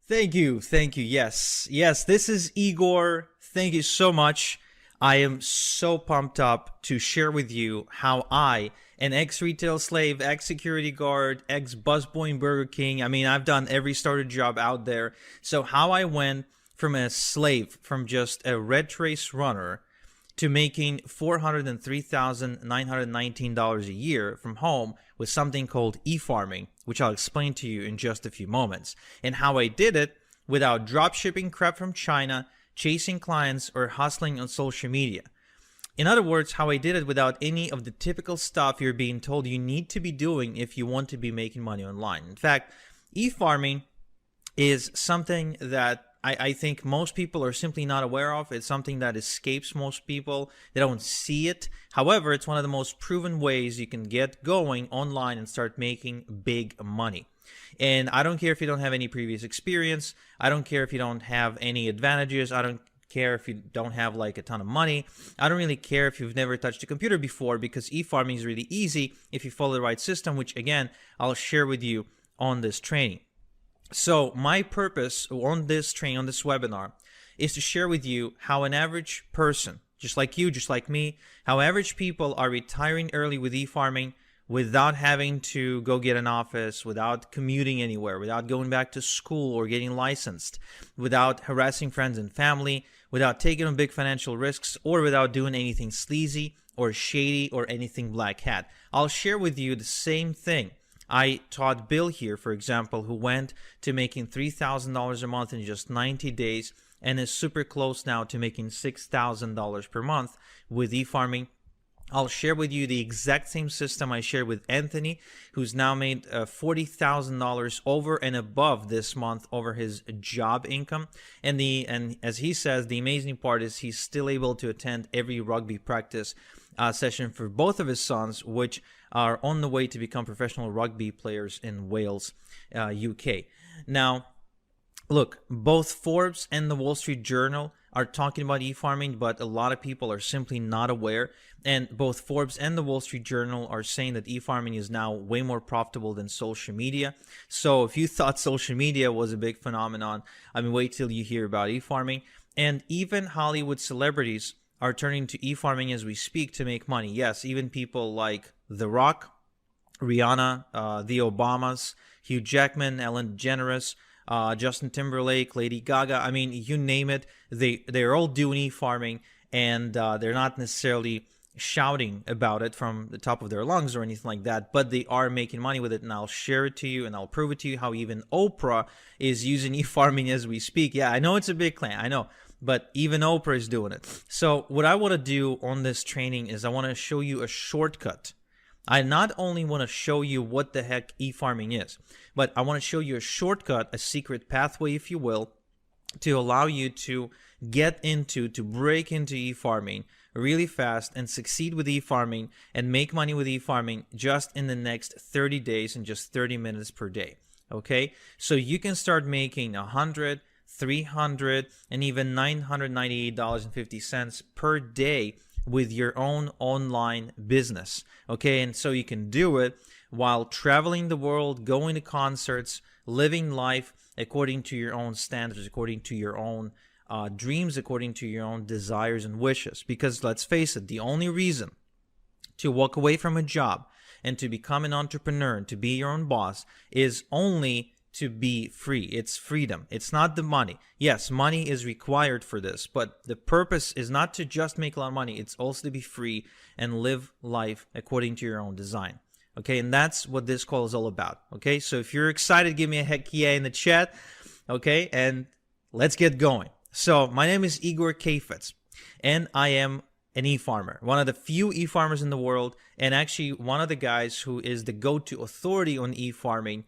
Thank you. Thank you. Yes. Yes, this is Igor. Thank you so much. I am so pumped up to share with you how I, an ex-retail slave, ex-security guard, ex-busboy in Burger King, I mean, I've done every starter job out there. So how I went from a slave, from just a red race runner, to making $403,919 a year from home with something called e-farming, which I'll explain to you in just a few moments, and how I did it without drop shipping crap from China, chasing clients, or hustling on social media. In other words, how I did it without any of the typical stuff you're being told you need to be doing if you want to be making money online. In fact, e-farming is something that I think most people are simply not aware of. It's something that escapes most people. They don't see it. However, it's one of the most proven ways you can get going online and start making big money. And I don't care if you don't have any previous experience. I don't care if you don't have any advantages. I don't care if you don't have like a ton of money. I don't really care if you've never touched a computer before, because e-farming is really easy if you follow the right system, which again, I'll share with you on this training. So my purpose on this training, on this webinar, is to share with you how an average person, just like you, just like me, how average people are retiring early with e-farming without having to go get an office, without commuting anywhere, without going back to school or getting licensed, without harassing friends and family, without taking on big financial risks, or without doing anything sleazy or shady or anything black hat. I'll share with you the same thing I taught Bill here, for example, who went to making $3,000 a month in just 90 days and is super close now to making $6,000 per month with e-farming. I'll share with you the exact same system I shared with Anthony, who's now made $40,000 over and above this month over his job income. And as he says, the amazing part is he's still able to attend every rugby practice session for both of his sons, which are on the way to become professional rugby players in Wales, UK. Now, look, both Forbes and the Wall Street Journal are talking about e-farming, but a lot of people are simply not aware. And both Forbes and the Wall Street Journal are saying that e-farming is now way more profitable than social media. So if you thought social media was a big phenomenon, I mean, wait till you hear about e-farming. And even Hollywood celebrities are turning to e-farming as we speak to make money. Yes, even people like The Rock, Rihanna, the Obamas, Hugh Jackman, Ellen DeGeneres, Justin Timberlake, Lady Gaga. I mean, you name it, they're all doing e-farming, and they're not necessarily shouting about it from the top of their lungs or anything like that, but they are making money with it, and I'll share it to you, and I'll prove it to you how even Oprah is using e-farming as we speak. Yeah, I know it's a big claim, I know, but even Oprah is doing it. So what I want to do on this training is I want to show you a shortcut. I not only want to show you what the heck e-farming is, but I want to show you a shortcut, a secret pathway, if you will, to allow you to break into e-farming really fast and succeed with e-farming and make money with e-farming just in the next 30 days and just 30 minutes per day. Okay, so you can start making $100, $300, and even $998.50 per day with your own online business. Okay, and so you can do it while traveling the world, going to concerts, living life according to your own standards, according to your own dreams, according to your own desires and wishes. Because let's face it, the only reason to walk away from a job and to become an entrepreneur and to be your own boss is only to be free. It's freedom. It's not the money. Yes, money is required for this, but the purpose is not to just make a lot of money. It's also to be free and live life according to your own design. Okay, and that's what this call is all about. Okay, so if you're excited, give me a heck yeah in the chat. Okay, and let's get going. So my name is Igor Kafetz, and I am an e-farmer, one of the few e-farmers in the world, and actually one of the guys who is the go-to authority on e-farming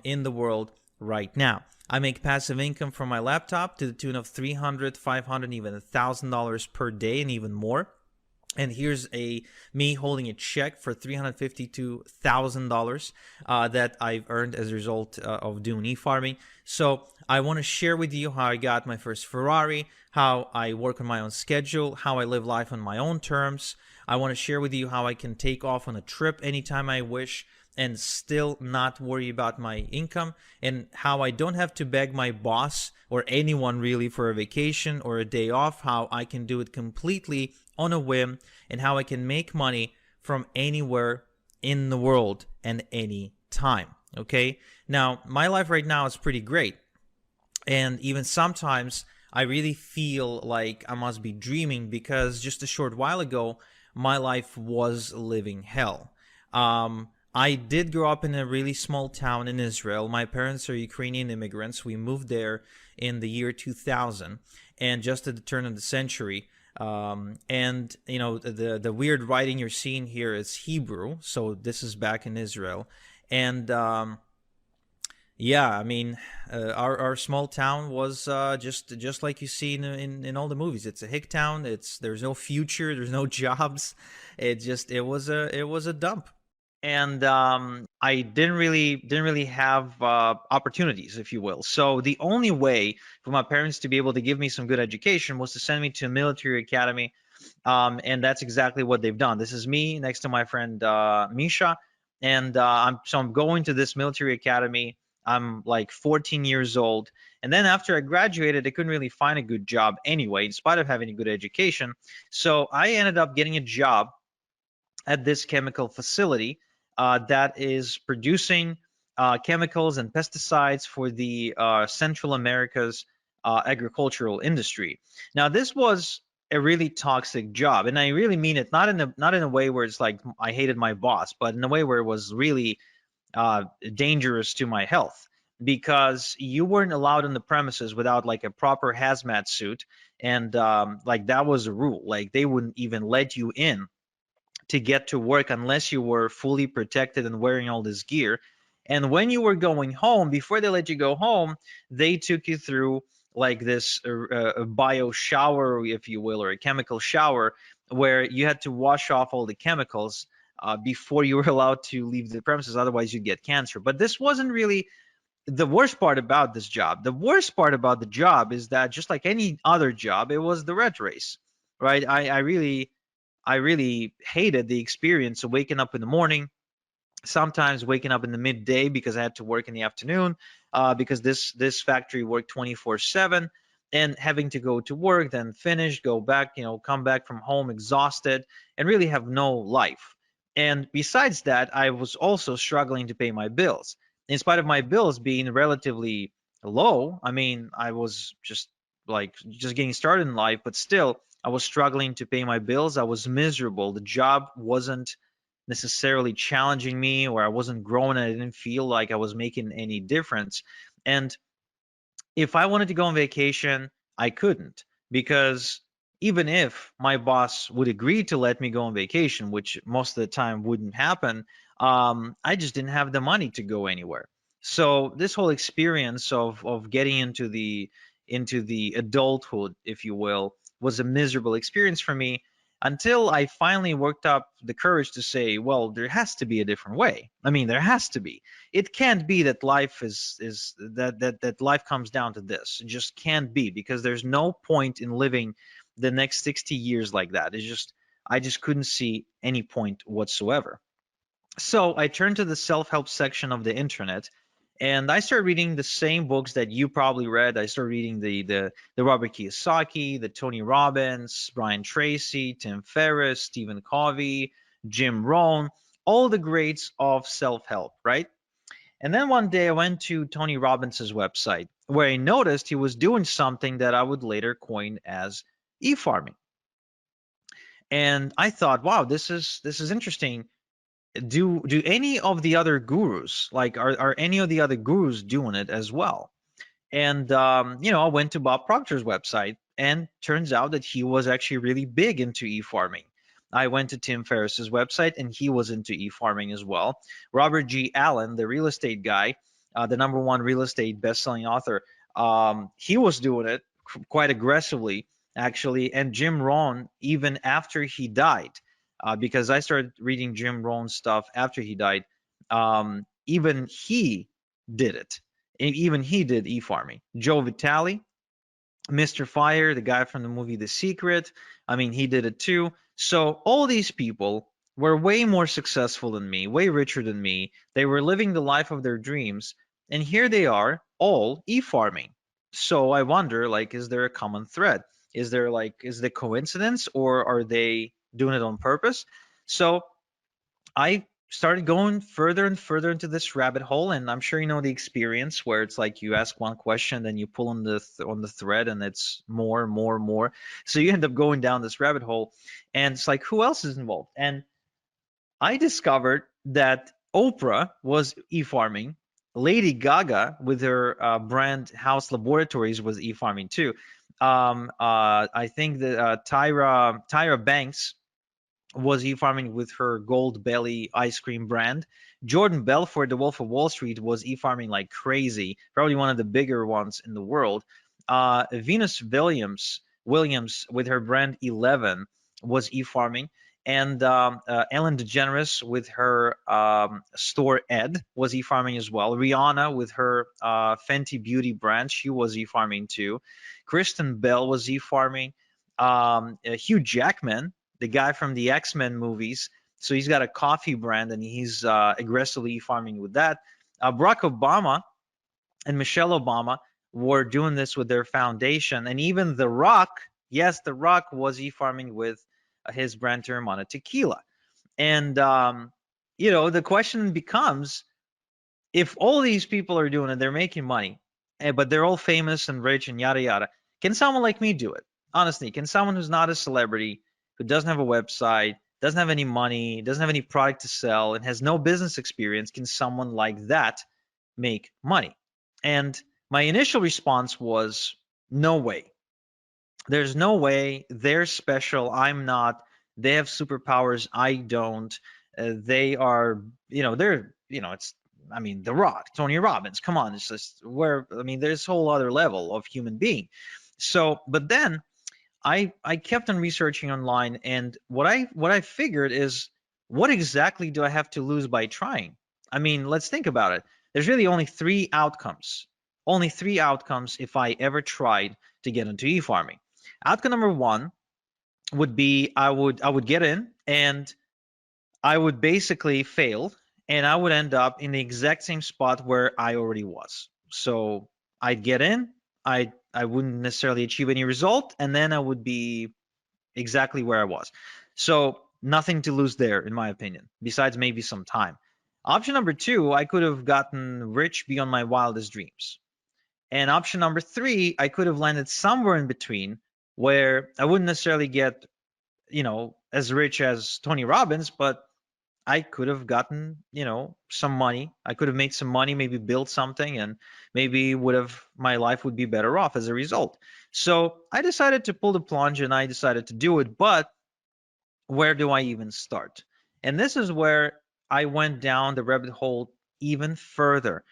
in the world right now. I make passive income from my laptop to the tune of $300, $500, even $1,000 per day, and even more. And here's me holding a check for $352,000 that I've earned as a result of doing e-farming. So I want to share with you how I got my first Ferrari, how I work on my own schedule, how I live life on my own terms. I want to share with you how I can take off on a trip anytime I wish, and still not worry about my income, and how I don't have to beg my boss or anyone really for a vacation or a day off, how I can do it completely on a whim, and how I can make money from anywhere in the world and any time. Okay? Now, my life right now is pretty great. And even sometimes I really feel like I must be dreaming, because just a short while ago, my life was living hell. I did grow up in a really small town in Israel. My parents are Ukrainian immigrants. We moved there in the year 2000, and just at the turn of the century. And you know, the weird writing you're seeing here is Hebrew, so this is back in Israel. And yeah, I mean, our small town was just like you see in all the movies. It's a hick town. There's no future. There's no jobs. It was a dump. And I didn't really have opportunities, if you will. So the only way for my parents to be able to give me some good education was to send me to a military academy, and that's exactly what they've done. This is me next to my friend Misha, and I'm going to this military academy. I'm like 14 years old, and then after I graduated, I couldn't really find a good job anyway, in spite of having a good education. So I ended up getting a job at this chemical facility that is producing chemicals and pesticides for the Central America's agricultural industry. Now, this was a really toxic job, and I really mean it, not in a way where it's like I hated my boss, but in a way where it was really dangerous to my health, because you weren't allowed on the premises without like a proper hazmat suit, and like that was a rule. Like they wouldn't even let you in to get to work unless you were fully protected and wearing all this gear. And when you were going home, before they let you go home, they took you through like this a bio shower, if you will, or a chemical shower, where you had to wash off all the chemicals before you were allowed to leave the premises. Otherwise, you'd get cancer. But this wasn't really the worst part about this job. The worst part about the job is that, just like any other job, it was the rat race, right? I really hated the experience of waking up in the morning, sometimes waking up in the midday because I had to work in the afternoon, because this factory worked 24/7, and having to go to work, then finish, go back, come back from home exhausted, and really have no life. And besides that, I was also struggling to pay my bills. In spite of my bills being relatively low, I mean, I was just getting started in life, but still, I was struggling to pay my bills. I was miserable. The job wasn't necessarily challenging me, or I wasn't growing. I didn't feel like I was making any difference. And if I wanted to go on vacation, I couldn't, because even if my boss would agree to let me go on vacation, which most of the time wouldn't happen, I just didn't have the money to go anywhere. So this whole experience of getting into the adulthood, if you will, was a miserable experience for me, until I finally worked up the courage to say, well, there has to be a different way. I mean, there has to be. It can't be that life is that life comes down to this. It just can't be, because there's no point in living the next 60 years like that. I just couldn't see any point whatsoever. So I turned to the self-help section of the internet, and I started reading the same books that you probably read. I started reading the Robert Kiyosaki, the Tony Robbins, Brian Tracy, Tim Ferriss, Stephen Covey, Jim Rohn, all the greats of self-help, right? And then one day I went to Tony Robbins's website, where I noticed he was doing something that I would later coin as e-farming. And I thought, wow, this is interesting. Do any of the other gurus, like, are any of the other gurus doing it as well? And I went to Bob Proctor's website, and turns out that he was actually really big into e-farming. I went to Tim Ferriss's website, and he was into e-farming as well. Robert G. Allen, the real estate guy, the number one real estate best-selling author, he was doing it quite aggressively, actually. And Jim Rohn, even after he died, because I started reading Jim Rohn's stuff after he died, even he did it. Even he did e-farming. Joe Vitale, Mr. Fire, the guy from the movie The Secret, I mean, he did it too. So all these people were way more successful than me, way richer than me. They were living the life of their dreams, and here they are, all e-farming. So I wonder, like, is there a common thread? Is the coincidence, or are they doing it on purpose? So I started going further and further into this rabbit hole, and I'm sure you know the experience where it's like you ask one question, then you pull on the thread, and it's more, more, more. So you end up going down this rabbit hole, and it's like, who else is involved? And I discovered that Oprah was e-farming. Lady Gaga, with her brand House Laboratories, was e-farming too. I think that Tyra Banks was e-farming with her Gold Belly ice cream brand. Jordan Belfort, the Wolf of Wall Street, was e-farming like crazy, probably one of the bigger ones in the world. Venus Williams with her brand 11 was e-farming. And Ellen DeGeneres with her store Ed was e-farming as well. Rihanna with her Fenty Beauty brand, she was e-farming too. Kristen Bell was e-farming. Hugh Jackman, the guy from the X-Men movies. So he's got a coffee brand, and he's aggressively farming with that. Barack Obama and Michelle Obama were doing this with their foundation, and even The Rock, yes, The Rock was e-farming with his brand Teremana Tequila. And the question becomes, if all these people are doing it, they're making money, but they're all famous and rich and yada yada. Can someone like me do it? Honestly, can someone who's not a celebrity, who doesn't have a website, doesn't have any money, doesn't have any product to sell, and has no business experience, can someone like that make money? And my initial response was, no way. There's no way. They're special. I'm not. They have superpowers. I don't. They are, it's, I mean, The Rock, Tony Robbins. Come on, it's just where, I mean, there's a whole other level of human being. So, but then I kept on researching online, and what I figured is, what exactly do I have to lose by trying? I mean, let's think about it. There's really only three outcomes. Only three outcomes if I ever tried to get into e-farming. Outcome number one would be I would get in, and I would basically fail, and I would end up in the exact same spot where I already was. So I'd get in, I wouldn't necessarily achieve any result, and then I would be exactly where I was. So nothing to lose there, in my opinion, besides maybe some time. Option number two, I could have gotten rich beyond my wildest dreams. And option number three, I could have landed somewhere in between where I wouldn't necessarily get, as rich as Tony Robbins, but I could have gotten, some money. I could have made some money, maybe built something, and maybe my life would be better off as a result. So I decided to pull the plunge, and I decided to do it. But where do I even start? And this is where I went down the rabbit hole even further,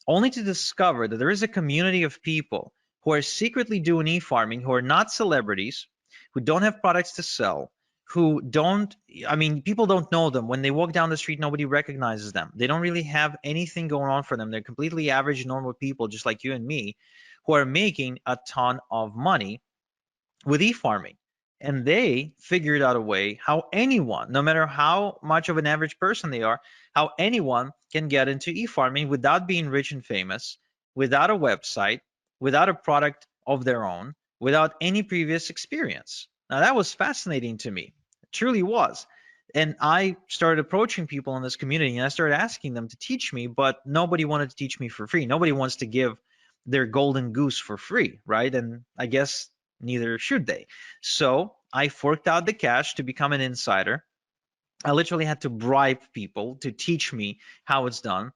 only to discover that there is a community of people who are secretly doing e-farming, who are not celebrities, who don't have products to sell, who don't, I mean, people don't know them. When they walk down the street, nobody recognizes them. They don't really have anything going on for them. They're completely average, normal people, just like you and me, who are making a ton of money with e-farming. And they figured out a way how anyone, no matter how much of an average person they are, how anyone can get into e-farming without being rich and famous, without a website, without a product of their own, without any previous experience. Now that was fascinating to me. It truly was. And I started approaching people in this community, and I started asking them to teach me, but nobody wanted to teach me for free. Nobody wants to give their golden goose for free, right? And I guess neither should they. So I forked out the cash to become an insider. I literally had to bribe people to teach me how it's done.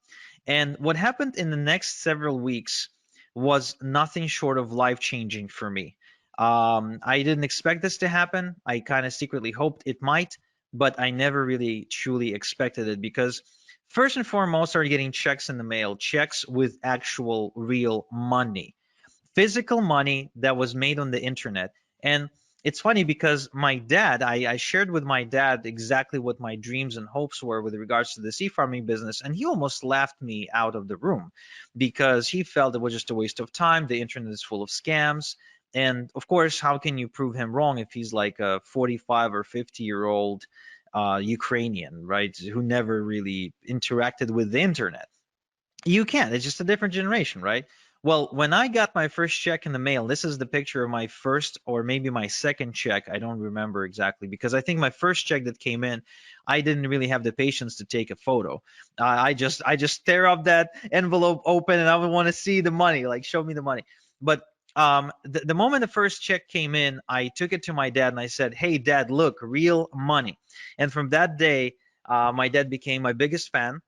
And what happened in the next several weeks was nothing short of life changing for me. I didn't expect this to happen. I kind of secretly hoped it might, but I never really truly expected it, because first and foremost, I started getting checks in the mail, checks with actual real money, physical money that was made on the internet. And it's funny because my dad, I shared with my dad exactly what my dreams and hopes were with regards to the sea farming business, and he almost laughed me out of the room because he felt it was just a waste of time. The internet is full of scams. And of course, how can you prove him wrong if he's like a 45 or 50-year-old Ukrainian, right, who never really interacted with the internet. You can. It's just a different generation, right? Well, when I got my first check in the mail, this is the picture of my first or maybe my second check. I don't remember exactly because I think my first check that came in, I didn't really have the patience to take a photo. I just tear up that envelope open and I would want to see the money, like show me the money. But the moment the first check came in, I took it to my dad and I said, "Hey, Dad, look, real money." And from that day, my dad became my biggest fan,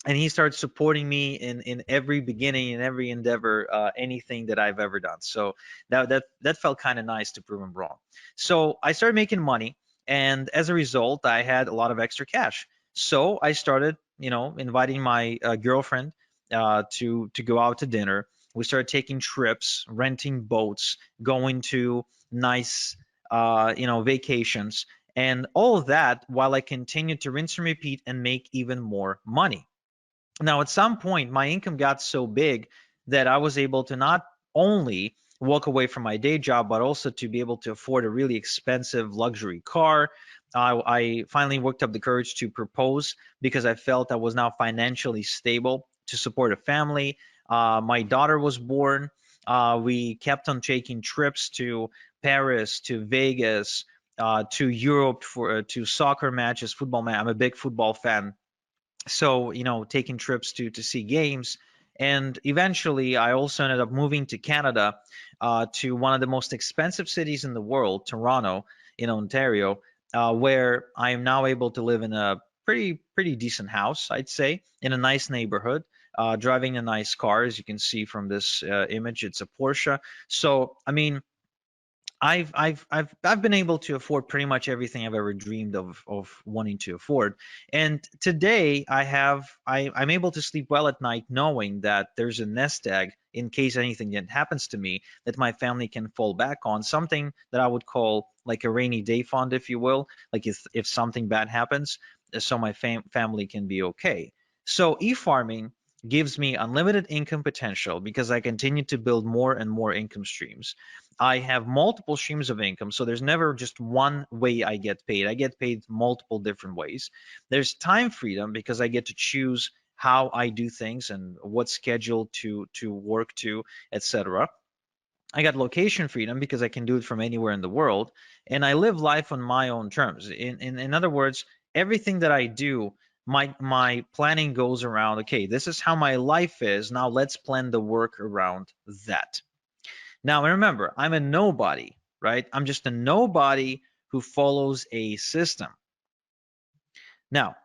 and he started supporting me in every beginning, in every endeavor, anything that I've ever done. So that felt kind of nice to prove him wrong. So I started making money, and as a result, I had a lot of extra cash. So I started, inviting my girlfriend to go out to dinner. We started taking trips, renting boats, going to nice vacations, and all of that while I continued to rinse and repeat and make even more money. Now, at some point, my income got so big that I was able to not only walk away from my day job, but also to be able to afford a really expensive luxury car. I finally worked up the courage to propose because I felt I was now financially stable to support a family. My daughter was born. We kept on taking trips to Paris, to Vegas, to Europe for to soccer matches, football match. I'm a big football fan, so taking trips to see games. And eventually I also ended up moving to Canada, to one of the most expensive cities in the world, Toronto, in Ontario, where I am now able to live in a pretty decent house, I'd say, in a nice neighborhood, driving a nice car. As you can see from this image, it's a Porsche. So I mean, I've been able to afford pretty much everything I've ever dreamed of wanting to afford. And today I'm able to sleep well at night knowing that there's a nest egg in case anything happens to me that my family can fall back on, something that I would call like a rainy day fund, if you will, like if something bad happens, so my family can be okay. So e-farming gives me unlimited income potential because I continue to build more and more income streams. I have multiple streams of income, so there's never just one way I get paid. I get paid multiple different ways. There's time freedom because I get to choose how I do things and what schedule to work to, etc. I got location freedom because I can do it from anywhere in the world, and I live life on my own terms. In other words, everything that I do, my planning goes around, okay, this is how my life is. Now let's plan the work around that. Now, remember, I'm a nobody, right? I'm just a nobody who follows a system. Now,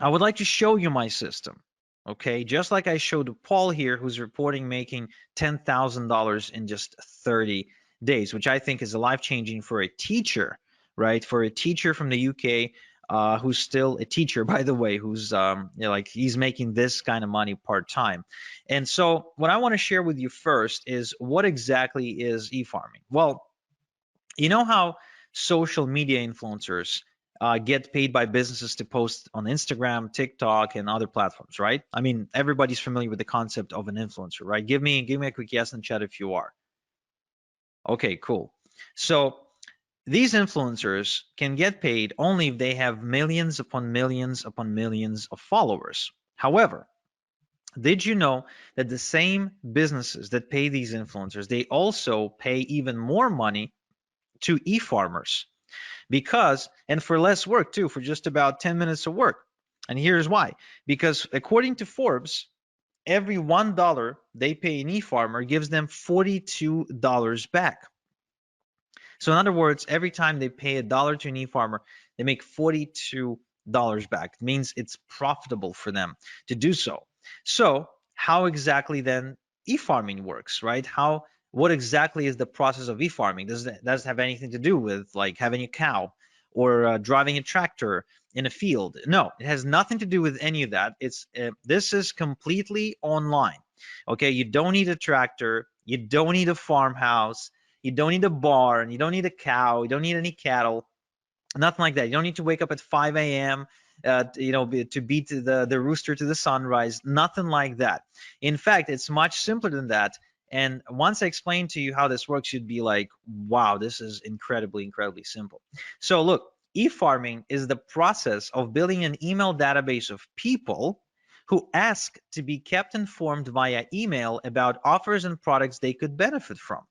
I would like to show you my system, okay? Just like I showed Paul here, who's reporting making $10,000 in just 30 days, which I think is life-changing for a teacher, right? For a teacher from the UK, who's still a teacher, by the way, who's like he's making this kind of money part-time. And so what I want to share with you first is what exactly is e-farming? Well, you know how social media influencers get paid by businesses to post on Instagram, TikTok, and other platforms, right? I mean, everybody's familiar with the concept of an influencer, right? Give me a quick yes in the chat if you are. Okay, cool. So these influencers can get paid only if they have millions upon millions upon millions of followers. However, did you know that the same businesses that pay these influencers, they also pay even more money to e-farmers? Because, and for less work too, for just about 10 minutes of work. And here's why. Because according to Forbes, every $1 they pay an e-farmer gives them $42 back. So in other words, every time they pay a dollar to an e-farmer, they make $42 back. It means it's profitable for them to do so. So how exactly then e-farming works, right? What exactly is the process of e-farming? Does it have anything to do with like having a cow or driving a tractor in a field? No, it has nothing to do with any of that. This is completely online. Okay, you don't need a tractor, you don't need a farmhouse, you don't need a barn, you don't need a cow, you don't need any cattle, nothing like that. You don't need to wake up at 5 a.m. To beat the rooster to the sunrise, nothing like that. In fact, it's much simpler than that. And once I explain to you how this works, you'd be like, wow, this is incredibly, incredibly simple. So look, E-farming is the process of building an email database of people who ask to be kept informed via email about offers and products they could benefit from.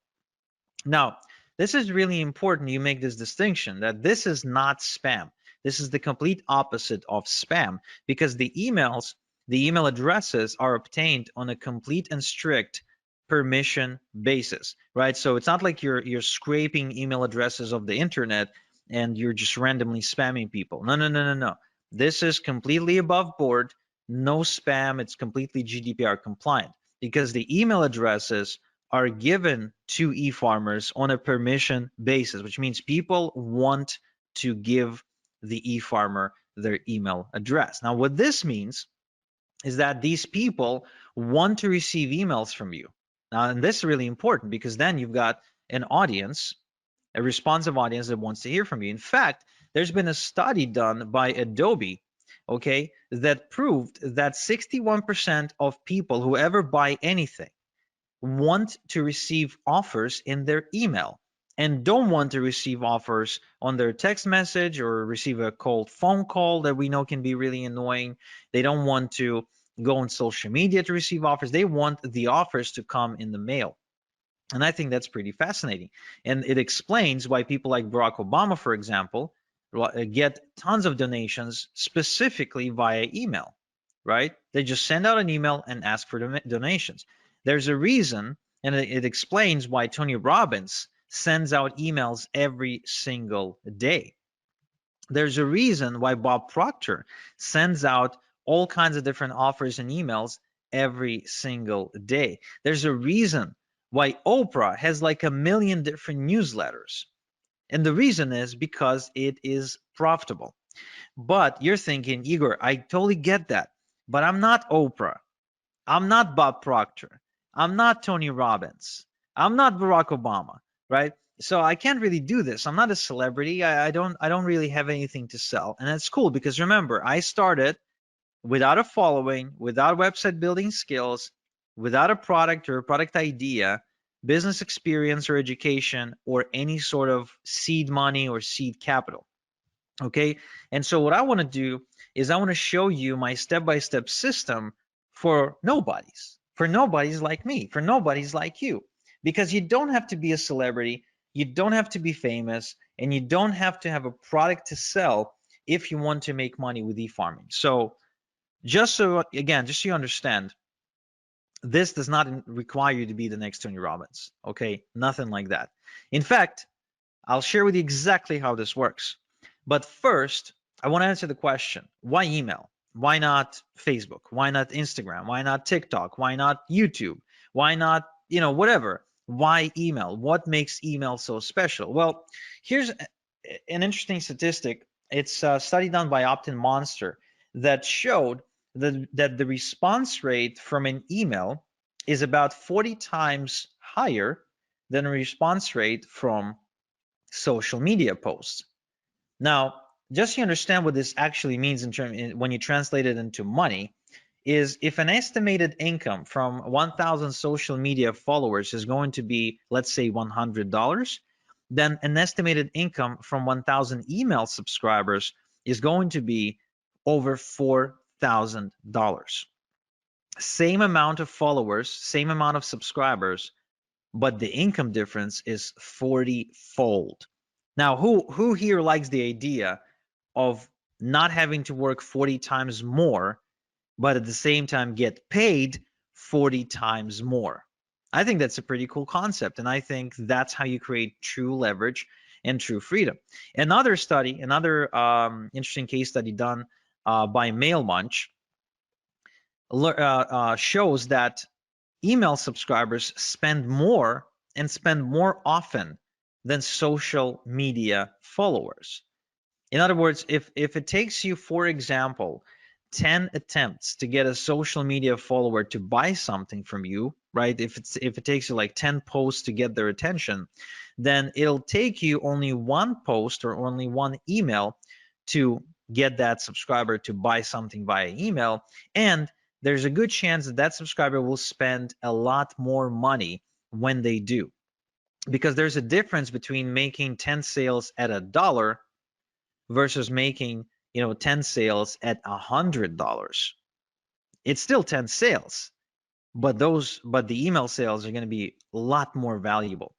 Now, this is really important you make this distinction that this is not spam. This is the complete opposite of spam, because the email addresses are obtained on a complete and strict permission basis, right? So it's not like you're scraping email addresses of the internet and you're just randomly spamming people. No, no, no, no, no. This is completely above board, no spam. It's completely GDPR compliant because the email addresses are given to e-farmers on a permission basis, which means people want to give the e-farmer their email address. Now, what this means is that these people want to receive emails from you. Now, and this is really important because then you've got an audience, a responsive audience that wants to hear from you. In fact, there's been a study done by Adobe, okay, that proved that 61% of people who ever buy anything want to receive offers in their email and don't want to receive offers on their text message or receive a cold phone call that we know can be really annoying. They don't want to go on social media to receive offers. They want the offers to come in the mail. And I think that's pretty fascinating. And it explains why people like Barack Obama, for example, get tons of donations specifically via email, right? They just send out an email and ask for donations. There's a reason, and it explains why Tony Robbins sends out emails every single day. There's a reason why Bob Proctor sends out all kinds of different offers and emails every single day. There's a reason why Oprah has like 1 million different newsletters. And the reason is because it is profitable. But you're thinking, Igor, I totally get that, but I'm not Oprah. I'm not Bob Proctor. I'm not Tony Robbins. I'm not Barack Obama, right? So I can't really do this. I'm not a celebrity. I don't really have anything to sell. And that's cool because remember, I started without a following, without website building skills, without a product or a product idea, business experience or education, or any sort of seed money or seed capital. Okay. And so what I want to do is I want to show you my step-by-step system for nobodies like me, for nobodies like you, because you don't have to be a celebrity, you don't have to be famous, and you don't have to have a product to sell if you want to make money with e-farming. So just so you understand, this does not require you to be the next Tony Robbins. Okay, nothing like that. In fact, I'll share with you exactly how this works. But first, I want to answer the question, why email? Why not Facebook? Why not Instagram? Why not TikTok? Why not YouTube? Why not, whatever? Why email? What makes email so special? Well, here's an interesting statistic. It's a study done by Opt-in Monster that showed that the response rate from an email is about 40 times higher than a response rate from social media posts. Now, just so you understand what this actually means when you translate it into money, is if an estimated income from 1,000 social media followers is going to be, let's say, $100, then an estimated income from 1,000 email subscribers is going to be over $4,000. Same amount of followers, same amount of subscribers, but the income difference is 40-fold. Now, who here likes the idea of not having to work 40 times more, but at the same time get paid 40 times more? I think that's a pretty cool concept, and I think that's how you create true leverage and true freedom. Another interesting case study done by MailMunch shows that email subscribers spend more and spend more often than social media followers. In other words, if it takes you, for example, 10 attempts to get a social media follower to buy something from you, right? If it takes you like 10 posts to get their attention, then it'll take you only one post or only one email to get that subscriber to buy something via email. And there's a good chance that that subscriber will spend a lot more money when they do. Because there's a difference between making 10 sales at $1 versus making 10 sales at $100. It's still 10 sales, but the email sales are going to be a lot more valuable.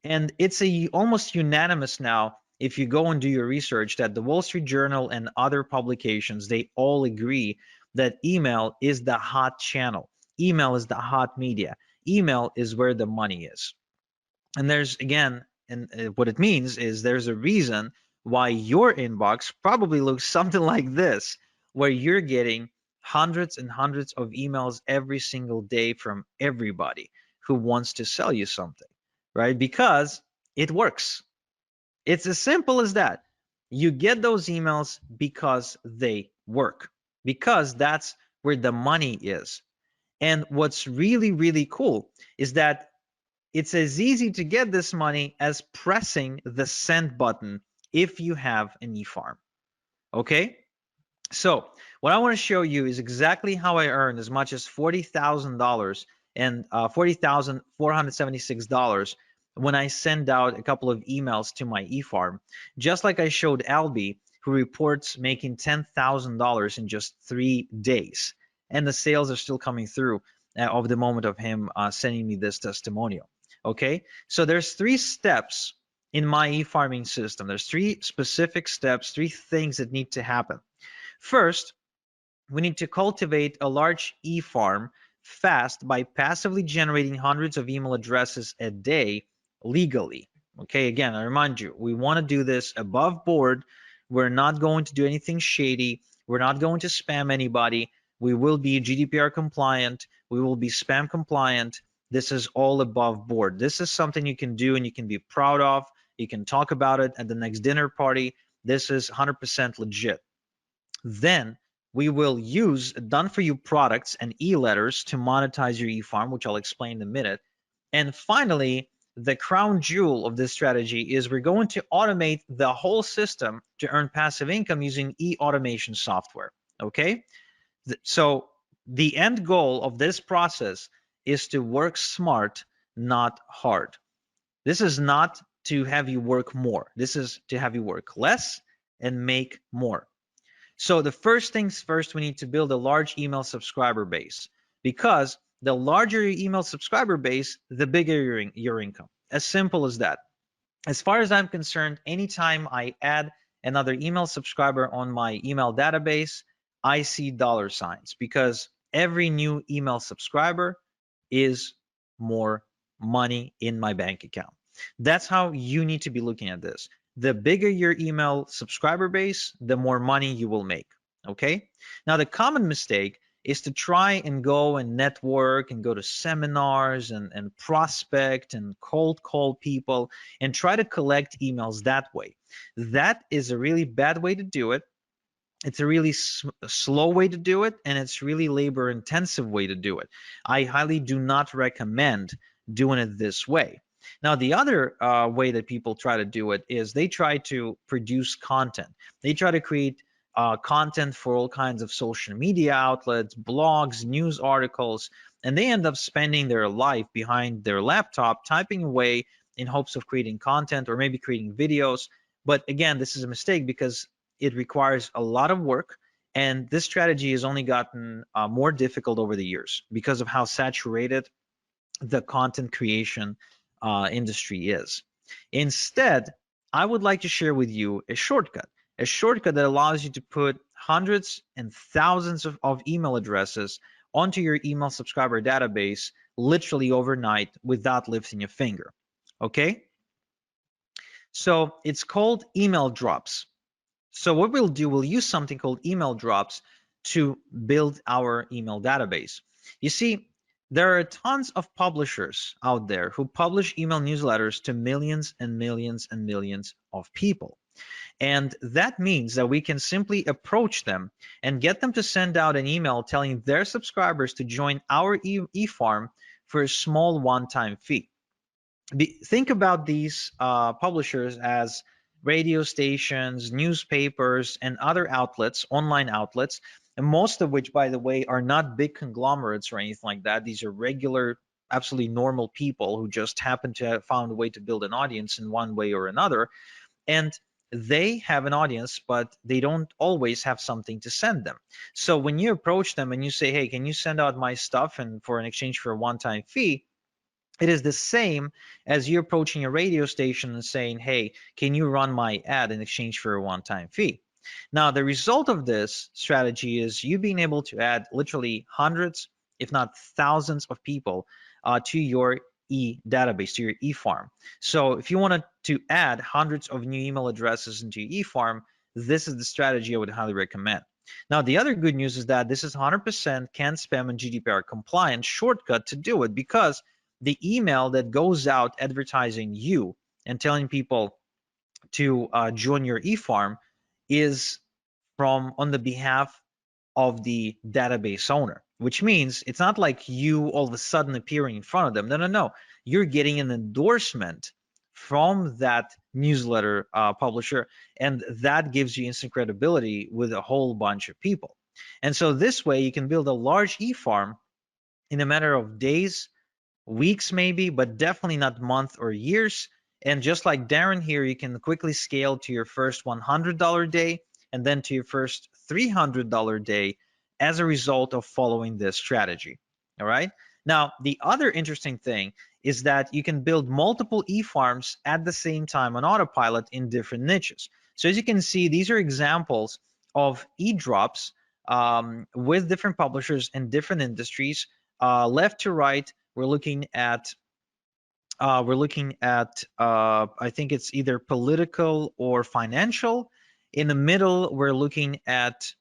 And it's almost unanimous now, if you go and do your research, that the Wall Street Journal and other publications, they all agree that email is the hot channel. Email is the hot media. Email is where the money is. And there's, again, and what it means is there's a reason why your inbox probably looks something like this, where you're getting hundreds and hundreds of emails every single day from everybody who wants to sell you something, right? Because it works. It's as simple as that. You get those emails because they work, because that's where the money is. And what's really, really cool is that it's as easy to get this money as pressing the send button if you have an e-farm. Okay? So what I want to show you is exactly how I earned as much as $40,000 and $40,476 when I send out a couple of emails to my e-farm, just like I showed Albie, who reports making $10,000 in just 3 days. And the sales are still coming through of the moment of him sending me this testimonial. Okay, so there's 3 steps in my e-farming system. There's 3 specific steps, 3 things that need to happen. First, we need to cultivate a large e-farm fast by passively generating hundreds of email addresses a day legally. Okay, again, I remind you, we want to do this above board. We're not going to do anything shady. We're not going to spam anybody. We will be GDPR compliant. We will be spam compliant. This is all above board. This is something you can do and you can be proud of. You can talk about it at the next dinner party. This is 100% legit. Then we will use done-for-you products and e-letters to monetize your e-farm, which I'll explain in a minute. And finally, the crown jewel of this strategy is we're going to automate the whole system to earn passive income using e-automation software. Okay? So the end goal of this process is to work smart, not hard. This is not to have you work more. This is to have you work less and make more. So the first things first, we need to build a large email subscriber base, because the larger your email subscriber base, the bigger your income. As simple as that. As far as I'm concerned, anytime I add another email subscriber on my email database, I see dollar signs, because every new email subscriber is more money in my bank account. That's how you need to be looking at this. The bigger your email subscriber base, the more money you will make. Okay? Now, the common mistake is to try and go and network and go to seminars and prospect and cold call people and try to collect emails that way. That is a really bad way to do it. It's a really slow way to do it, and it's really labor intensive way to do it. I highly do not recommend doing it this way. Now, the other way that people try to do it is they try to produce content. They try to create content for all kinds of social media outlets, blogs, news articles, and they end up spending their life behind their laptop typing away in hopes of creating content or maybe creating videos. But again, this is a mistake because it requires a lot of work, and this strategy has only gotten more difficult over the years because of how saturated the content creation industry is. Instead, I would like to share with you a shortcut that allows you to put hundreds and thousands of email addresses onto your email subscriber database literally overnight without lifting a finger. Okay? So it's called email drops. So what we'll do, we'll use something called email drops to build our email database. You see, there are tons of publishers out there who publish email newsletters to millions and millions and millions of people. And that means that we can simply approach them and get them to send out an email telling their subscribers to join our e-farm for a small one-time fee. Think about these publishers as radio stations, newspapers, and other outlets, online outlets, and most of which, by the way, are not big conglomerates or anything like that. These are regular, absolutely normal people who just happen to have found a way to build an audience in one way or another. And they have an audience, but they don't always have something to send them. So when you approach them and you say, hey, can you send out my stuff and for an exchange for a one-time fee, it is the same as you approaching a radio station and saying, hey, can you run my ad in exchange for a one-time fee? Now, the result of this strategy is you being able to add literally hundreds, if not thousands of people to your database, to your e-farm. So if you wanted to add hundreds of new email addresses into your e-farm, this is the strategy I would highly recommend. Now, the other good news is that this is 100% can spam and GDPR compliant shortcut to do it, because the email that goes out advertising you and telling people to join your e-farm is from on the behalf of the database owner, which means it's not like you all of a sudden appearing in front of them. No, no, no. You're getting an endorsement from that newsletter publisher, and that gives you instant credibility with a whole bunch of people. And so this way you can build a large e-farm in a matter of days, weeks maybe, but definitely not months or years. And just like Darren here, you can quickly scale to your first $100 day and then to your first $300 day as a result of following this strategy. All right. Now, the other interesting thing is that you can build multiple e-farms at the same time on autopilot in different niches. So as you can see, these are examples of e-drops with different publishers in different industries. Left to right, we're looking at I think it's either political or financial. In the middle, we're looking at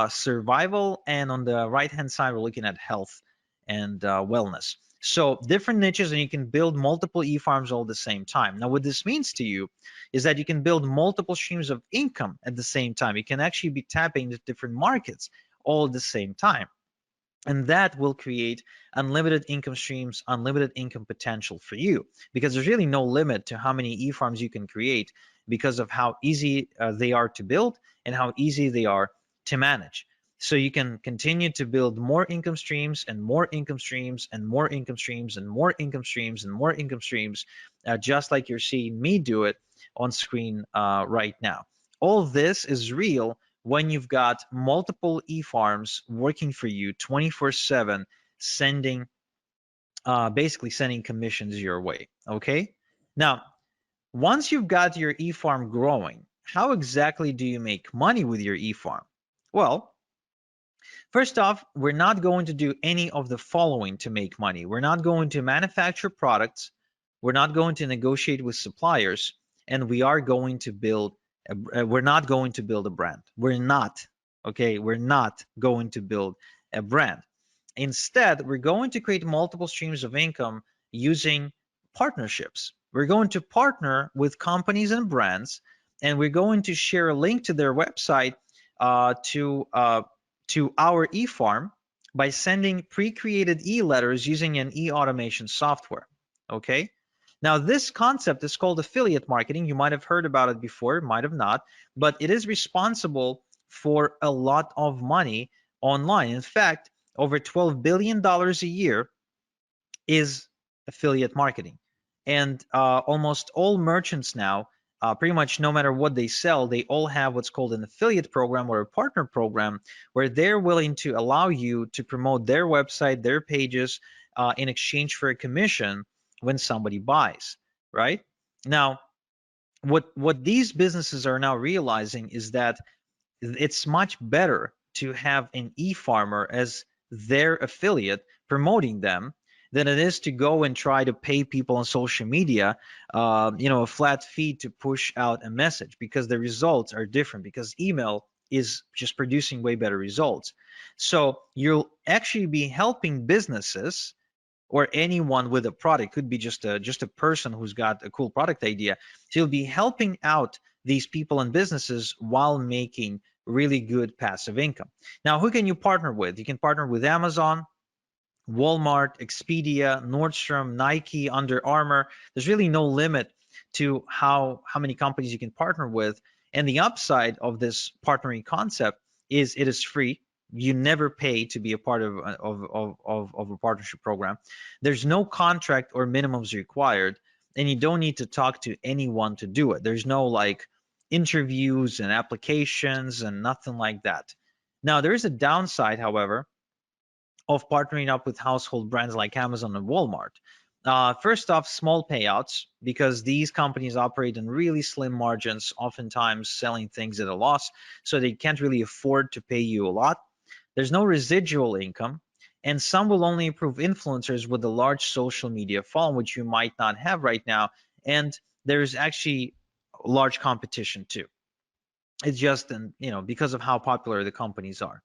survival, and on the right hand side, we're looking at health and wellness. So different niches, and you can build multiple e-farms all at the same time. Now, what this means to you is that you can build multiple streams of income at the same time. You can actually be tapping into different markets all at the same time. And that will create unlimited income streams, unlimited income potential for you, because there's really no limit to how many e-farms you can create because of how easy they are to build and how easy they are to manage. So you can continue to build more income streams and more income streams and more income streams and more income streams and more income streams, just like you're seeing me do it on screen right now. All this is real when you've got multiple e-farms working for you 24/7, sending basically sending commissions your way. Okay. Now, once you've got your e-farm growing, how exactly do you make money with your e-farm? Well, first off, we're not going to do any of the following to make money. We're not going to manufacture products. We're not going to negotiate with suppliers, and we are going to build we're not going to build a brand. We're not, okay? We're not going to build a brand. Instead, we're going to create multiple streams of income using partnerships. We're going to partner with companies and brands, and we're going to share a link to their website to our e-farm by sending pre-created e-letters using an e-automation software, okay? Now, this concept is called affiliate marketing. You might have heard about it before, might have not, but it is responsible for a lot of money online. In fact, over $12 billion a year is affiliate marketing. And almost all merchants now, pretty much no matter what they sell, they all have what's called an affiliate program or a partner program, where they're willing to allow you to promote their website, their pages, in exchange for a commission when somebody buys, right? Now, what these businesses are now realizing is that it's much better to have an e-farmer as their affiliate promoting them than it is to go and try to pay people on social media, a flat fee to push out a message, because the results are different, because email is just producing way better results. So you'll actually be helping businesses or anyone with a product. Could be just a person who's got a cool product idea. So you'll be helping out these people and businesses while making really good passive income. Now, who can you partner with? You can partner with Amazon, Walmart, Expedia, Nordstrom, Nike, Under Armour. There's really no limit to how many companies you can partner with. And the upside of this partnering concept is it is free. You never pay to be a part of a partnership program. There's no contract or minimums required, and you don't need to talk to anyone to do it. There's no like interviews and applications and nothing like that. Now, there is a downside, however, of partnering up with household brands like Amazon and Walmart. First off, small payouts, because these companies operate in really slim margins, oftentimes selling things at a loss, so they can't really afford to pay you a lot. There's no residual income, and some will only approve influencers with a large social media following, which you might not have right now. And there's actually large competition too. It's just, because of how popular the companies are.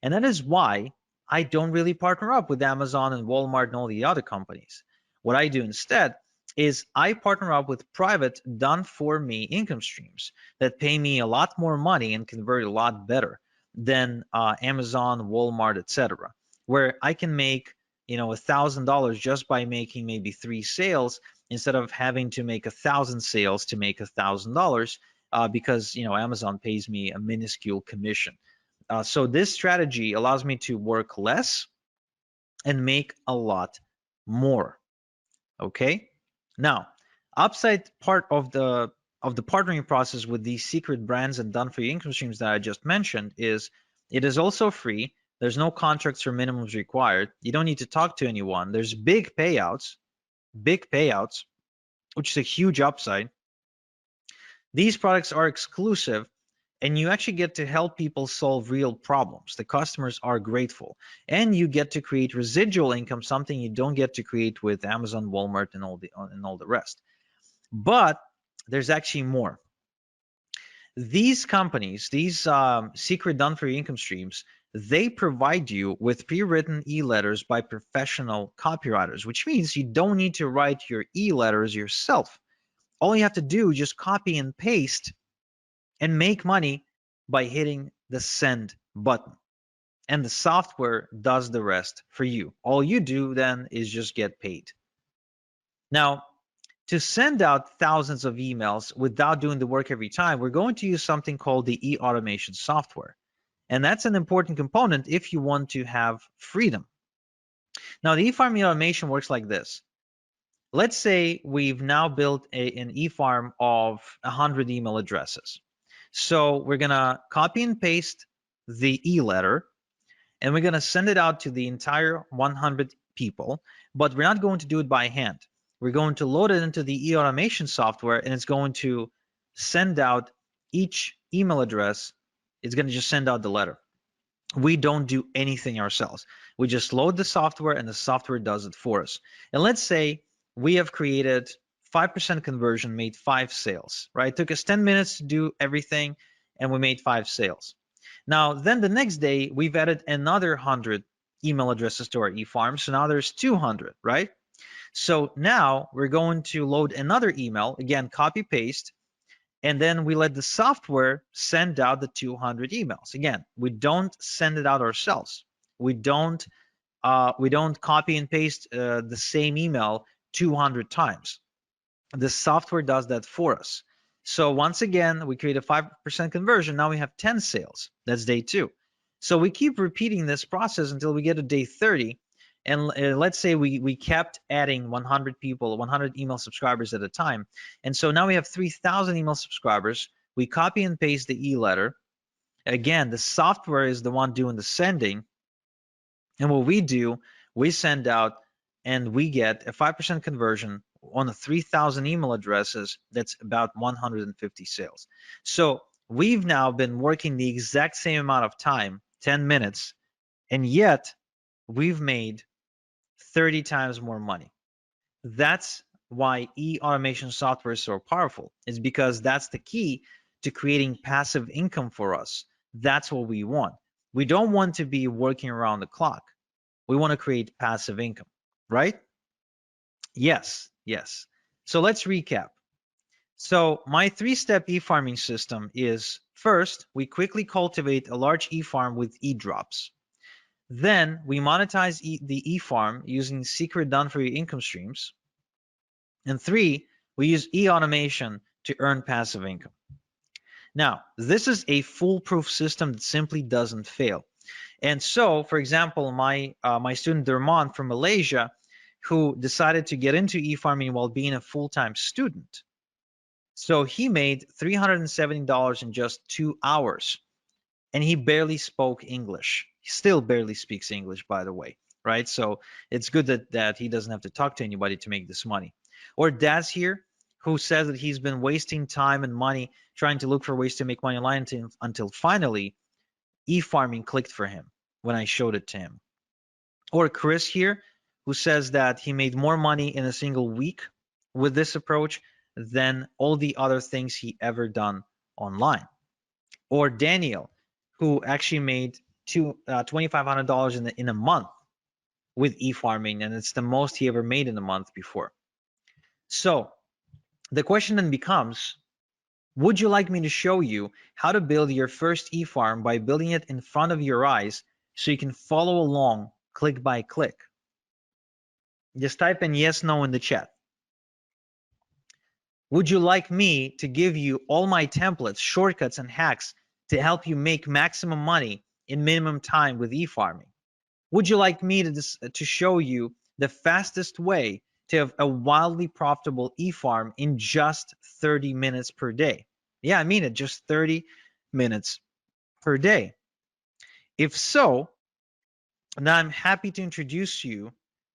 And that is why I don't really partner up with Amazon and Walmart and all the other companies. What I do instead is I partner up with private, done for me income streams that pay me a lot more money and convert a lot better than Amazon, Walmart, etc., where I can make $1,000 just by making maybe 3 sales instead of having to make 1,000 sales to make $1,000, because Amazon pays me a minuscule commission. So this strategy allows me to work less and make a lot more. Okay. Now, upside part of the partnering process with these secret brands and done for you income streams that I just mentioned is it is also free. There's no contracts or minimums required. You don't need to talk to anyone. There's big payouts, which is a huge upside. These products are exclusive, and you actually get to help people solve real problems. The customers are grateful, and you get to create residual income, something you don't get to create with Amazon, Walmart, and all the rest. But there's actually more. These companies, these secret done for you income streams, they provide you with pre-written e-letters by professional copywriters, which means you don't need to write your e-letters yourself. All you have to do is just copy and paste and make money by hitting the send button. And the software does the rest for you. All you do then is just get paid. Now, to send out thousands of emails without doing the work every time, we're going to use something called the e-automation software. And that's an important component if you want to have freedom. Now, the e-farm automation works like this. Let's say we've now built an e-farm of 100 email addresses. So we're going to copy and paste the e-letter, and we're going to send it out to the entire 100 people, but we're not going to do it by hand. We're going to load it into the e-automation software, and it's going to send out each email address. It's going to just send out the letter. We don't do anything ourselves. We just load the software, and the software does it for us. And let's say we have created 5% conversion, made 5 sales, right? It took us 10 minutes to do everything, and we made 5 sales. Now, then the next day, we've added another 100 email addresses to our e-farm. So now there's 200, right? So now we're going to load another email, again, copy paste, and then we let the software send out the 200 emails. Again, we don't send it out ourselves. We don't copy and paste the same email 200 times. The software does that for us. So once again, we create a 5% conversion. Now we have 10 sales. That's day 2. So we keep repeating this process until we get to day 30. And let's say we kept adding 100 people, 100 email subscribers at a time. And so now we have 3,000 email subscribers. We copy and paste the e-letter. Again, the software is the one doing the sending. And what we do, we send out and we get a 5% conversion on the 3,000 email addresses. That's about 150 sales. So we've now been working the exact same amount of time, 10 minutes, and yet we've made 30 times more money. That's why e-automation software is so powerful. It's because that's the key to creating passive income for us. That's what we want. We don't want to be working around the clock. We want to create passive income, right? Yes. So let's recap. So my 3-step e-farming system is, first, we quickly cultivate a large e-farm with e-drops. Then we monetize the e-farm using secret done for you income streams. And 3, we use e-automation to earn passive income. Now, this is a foolproof system that simply doesn't fail. And so, for example, my student Dermon from Malaysia, who decided to get into e-farming while being a full-time student, So he made $370 in just 2 hours, and he barely spoke English. He still barely speaks English, by the way, right? So it's good that he doesn't have to talk to anybody to make this money. Or Daz here, who says that he's been wasting time and money trying to look for ways to make money online until finally e-farming clicked for him when I showed it to him. Or Chris here, who says that he made more money in a single week with this approach than all the other things he ever done online. Or Daniel, who actually made $2,500 in a month with e-farming, and it's the most he ever made in a month before. So the question then becomes, would you like me to show you how to build your first e-farm by building it in front of your eyes so you can follow along click by click? Just type in yes, no in the chat. Would you like me to give you all my templates, shortcuts, and hacks to help you make maximum money in minimum time with e-farming? Would you like me to show you the fastest way to have a wildly profitable e-farm in just 30 minutes per day? Yeah, I mean it, just 30 minutes per day. If so, then I'm happy to introduce you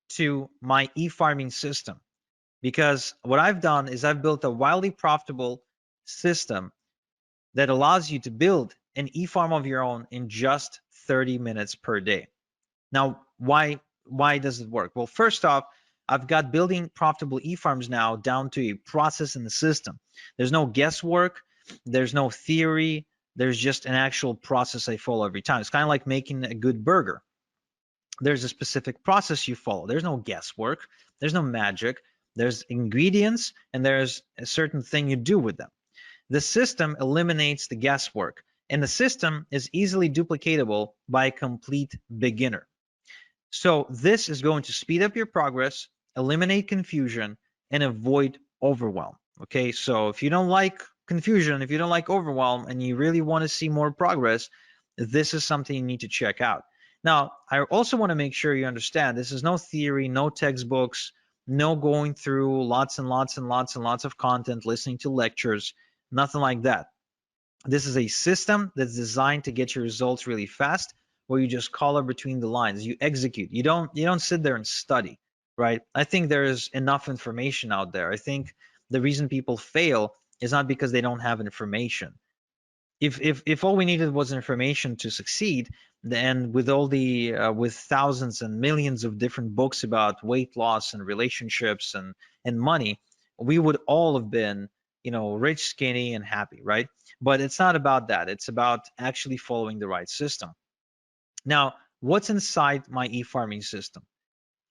to my e-farming system, because what I've done is I've built a wildly profitable system that allows you to build an e-farm of your own in just 30 minutes per day. Now, why does it work? Well, first off, I've got building profitable e-farms now down to a process in the system. There's no guesswork, there's no theory, there's just an actual process I follow every time. It's kind of like making a good burger. There's a specific process you follow. There's no guesswork, there's no magic. There's ingredients and there's a certain thing you do with them. The system eliminates the guesswork, and the system is easily duplicatable by a complete beginner. So this is going to speed up your progress, eliminate confusion, and avoid overwhelm. Okay, so if you don't like confusion, if you don't like overwhelm, and you really want to see more progress, this is something you need to check out. Now, I also want to make sure you understand this is no theory, no textbooks, no going through lots and lots and lots and lots of content, listening to lectures, nothing like that. This is a system that's designed to get your results really fast, where you just color between the lines, you execute. You don't sit there and study, right? I think there's enough information out there. I think the reason people fail is not because they don't have information. If all we needed was information to succeed, then with all the with thousands and millions of different books about weight loss and relationships and money, we would all have been, rich, skinny, and happy, right? But it's not about that. It's about actually following the right system. Now, what's inside my e-farming system?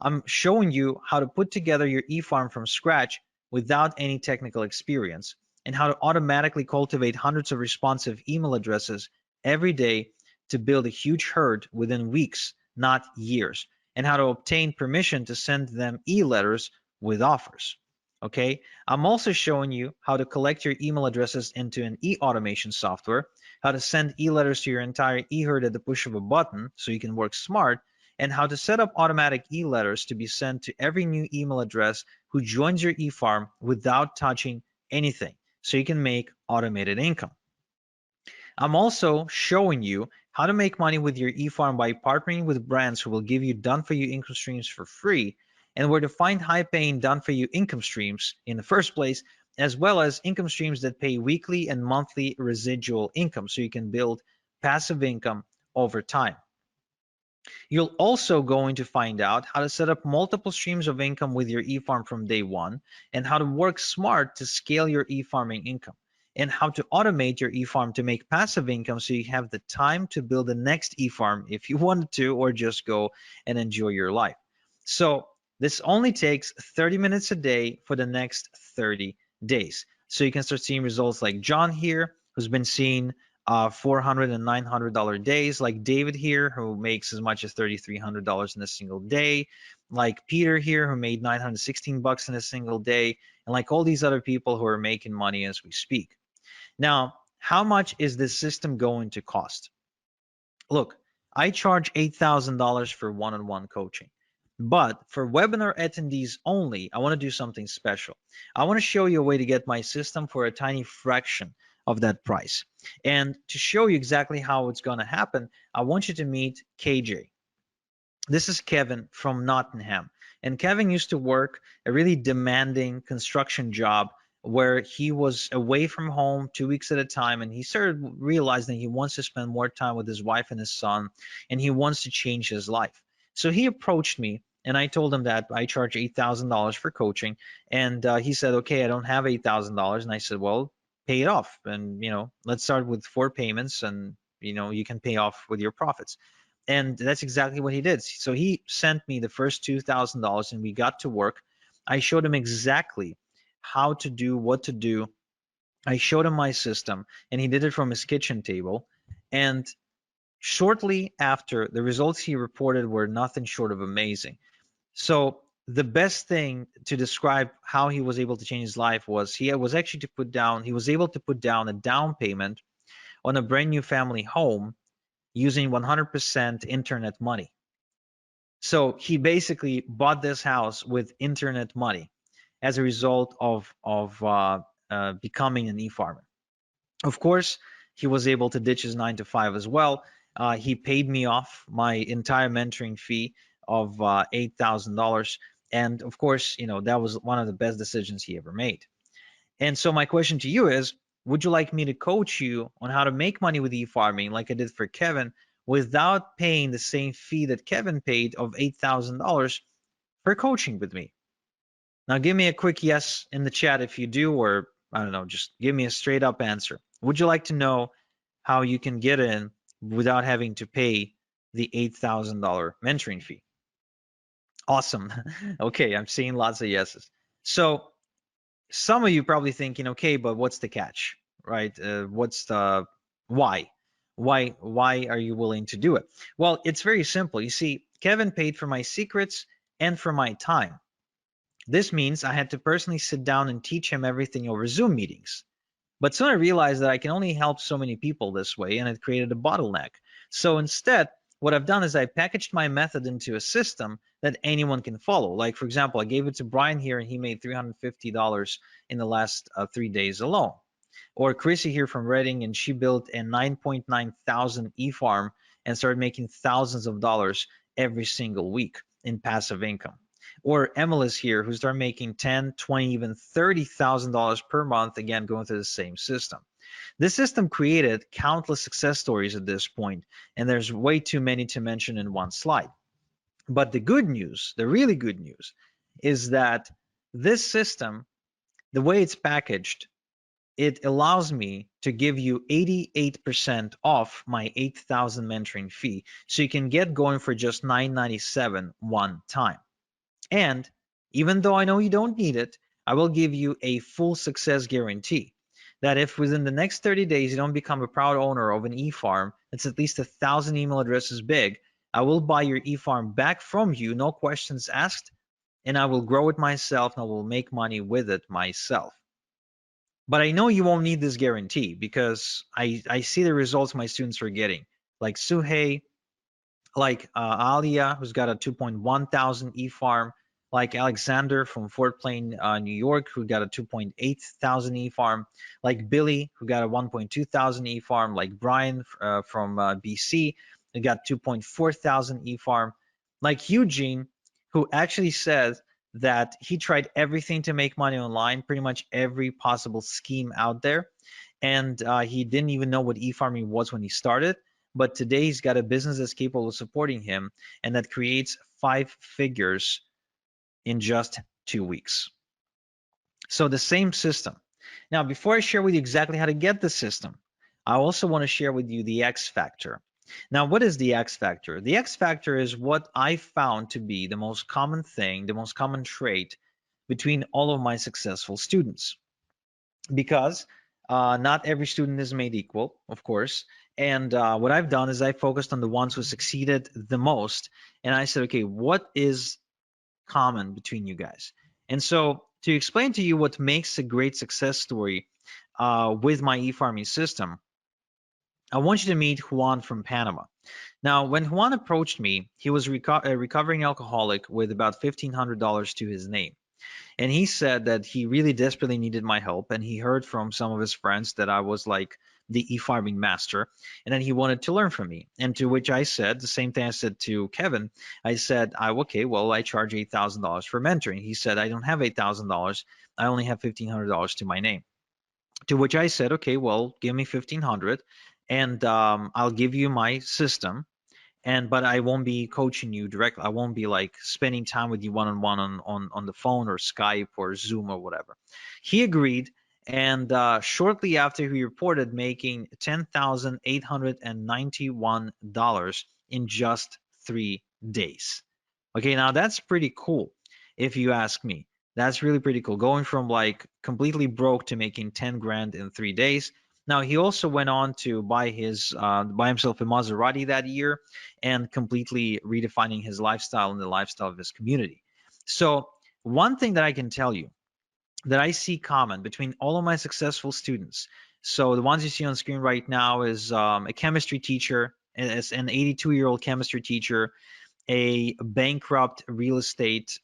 I'm showing you how to put together your e-farm from scratch without any technical experience, and how to automatically cultivate hundreds of responsive email addresses every day to build a huge herd within weeks, not years, and how to obtain permission to send them e-letters with offers. Okay, I'm also showing you how to collect your email addresses into an e-automation software, how to send e-letters to your entire e-herd at the push of a button so you can work smart, and how to set up automatic e-letters to be sent to every new email address who joins your e-farm without touching anything, so you can make automated income. I'm also showing you how to make money with your e-farm by partnering with brands who will give you done-for-you income streams for free, and where to find high-paying done-for-you income streams in the first place, as well as income streams that pay weekly and monthly residual income, so you can build passive income over time. You're also going to find out how to set up multiple streams of income with your e-farm from day one, and how to work smart to scale your e-farming income, and how to automate your e-farm to make passive income so you have the time to build the next e-farm if you wanted to, or just go and enjoy your life. So this only takes 30 minutes a day for the next 30 days. So you can start seeing results like John here, who's been seeing $400 and $900 days, like David here, who makes as much as $3,300 in a single day, like Peter here, who made 916 bucks in a single day, and like all these other people who are making money as we speak. Now, how much is this system going to cost? Look, I charge $8,000 for one-on-one coaching. But for webinar attendees only, I want to do something special. I want to show you a way to get my system for a tiny fraction of that price. And to show you exactly how it's going to happen, I want you to meet KJ. This is Kevin from Nottingham. And Kevin used to work a really demanding construction job where he was away from home 2 weeks at a time. And he started realizing he wants to spend more time with his wife and his son, and he wants to change his life. So he approached me, and I told him that I charge $8,000 for coaching. And he said, okay, I don't have $8,000. And I said, well, pay it off. And, let's start with 4 payments, and, you can pay off with your profits. And that's exactly what he did. So he sent me the first $2,000, and we got to work. I showed him exactly how to do what to do. I showed him my system, and he did it from his kitchen table. And shortly after, the results he reported were nothing short of amazing. So the best thing to describe how he was able to change his life was he was able to put down a down payment on a brand new family home using 100% internet money. So he basically bought this house with internet money as a result of becoming an e-farmer. Of course, he was able to ditch his 9 to 5 as well. He paid me off my entire mentoring fee of $8,000, and of course, that was one of the best decisions he ever made. And so my question to you is, would you like me to coach you on how to make money with e-farming like I did for Kevin without paying the same fee that Kevin paid of $8,000 for coaching with me? Now give me a quick yes in the chat if you do, or I don't know, just give me a straight up answer. Would you like to know how you can get in without having to pay the $8,000 mentoring fee? Awesome. Okay, I'm seeing lots of yeses. So some of you probably thinking, okay, but what's the catch, right? What's the why? Why are you willing to do it? Well, it's very simple. You see, Kevin paid for my secrets and for my time. This means I had to personally sit down and teach him everything over Zoom meetings. But soon I realized that I can only help so many people this way, and it created a bottleneck. So instead, what I've done is I packaged my method into a system that anyone can follow. Like, for example, I gave it to Brian here, and he made $350 in the last 3 days alone. Or Chrissy here from Reading, and she built a 9.9 thousand e-farm and started making thousands of dollars every single week in passive income. Or Emily's here, who started making 10, 20, even $30,000 per month, again, going through the same system. This system created countless success stories at this point, and there's way too many to mention in one slide. But the good news, the really good news, is that this system, the way it's packaged, it allows me to give you 88% off my 8,000 mentoring fee, so you can get going for just $997 one time. And even though I know you don't need it, I will give you a full success guarantee that if within the next 30 days you don't become a proud owner of an e-farm that's at least 1,000 email addresses big, I will buy your e-farm back from you, no questions asked, and I will grow it myself and I will make money with it myself. But I know you won't need this guarantee because I see the results my students are getting, like Suhei, like Alia, who's got a 2.1 thousand e-farm, like Alexander from Fort Plain, New York, who got a 2.8 thousand e-farm, like Billy, who got a 1.2 thousand e-farm, like Brian from BC, who got 2.4 thousand e-farm, like Eugene, who actually says that he tried everything to make money online, pretty much every possible scheme out there, and he didn't even know what e-farming was when he started. But today he's got a business that's capable of supporting him and that creates 5 figures in just 2 weeks. So the same system. Now, before I share with you exactly how to get the system, I also want to share with you the X factor. Now, what is the X factor? The X factor is what I found to be the most common thing, the most common trait between all of my successful students. Because not every student is made equal, of course. And what I've done is I focused on the ones who succeeded the most. And I said, okay, what is common between you guys? And so to explain to you what makes a great success story with my e-farming system, I want you to meet Juan from Panama. Now, when Juan approached me, he was a recovering alcoholic with about $1,500 to his name. And he said that he really desperately needed my help. And he heard from some of his friends that I was like the e-farming master. And then he wanted to learn from me. And to which I said the same thing I said to Kevin. I said, okay, well, I charge $8,000 for mentoring. He said, I don't have $8,000. I only have $1,500 to my name. To which I said, okay, well, give me 1,500 and I'll give you my system, and but I won't be coaching you directly. I won't be like spending time with you one-on-one on the phone or Skype or Zoom or whatever. He agreed, and shortly after, he reported making $10,891 in just 3 days. Okay, now that's pretty cool, if you ask me. That's really pretty cool. Going from like completely broke to making 10 grand in 3 days. Now he also went on to buy himself a Maserati that year, and completely redefining his lifestyle and the lifestyle of his community. So one thing that I can tell you that I see common between all of my successful students. So the ones you see on screen right now is a chemistry teacher, as an 82-year-old chemistry teacher, a bankrupt real estate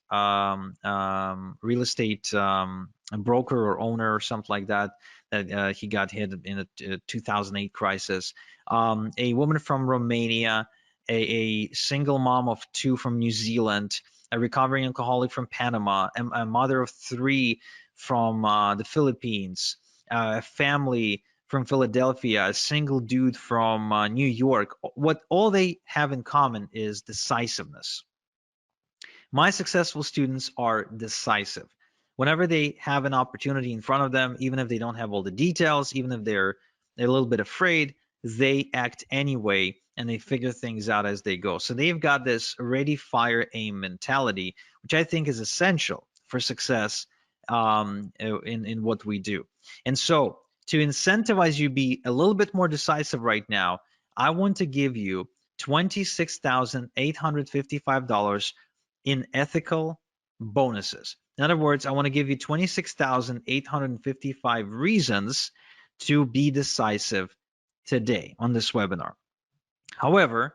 broker or owner or something like that, that he got hit in a 2008 crisis, a woman from Romania, a single mom of two from New Zealand, a recovering alcoholic from Panama, a mother of three from the Philippines, a family from Philadelphia, a single dude from New York. What all they have in common is decisiveness. My successful students are decisive. Whenever they have an opportunity in front of them, even if they don't have all the details, even if they're a little bit afraid, they act anyway and they figure things out as they go. So they've got this ready, fire, aim mentality, which I think is essential for success in what we do. And so to incentivize you be a little bit more decisive right now, I want to give you $26,855 in ethical bonuses. In other words, I want to give you 26,855 reasons to be decisive today on this webinar. However,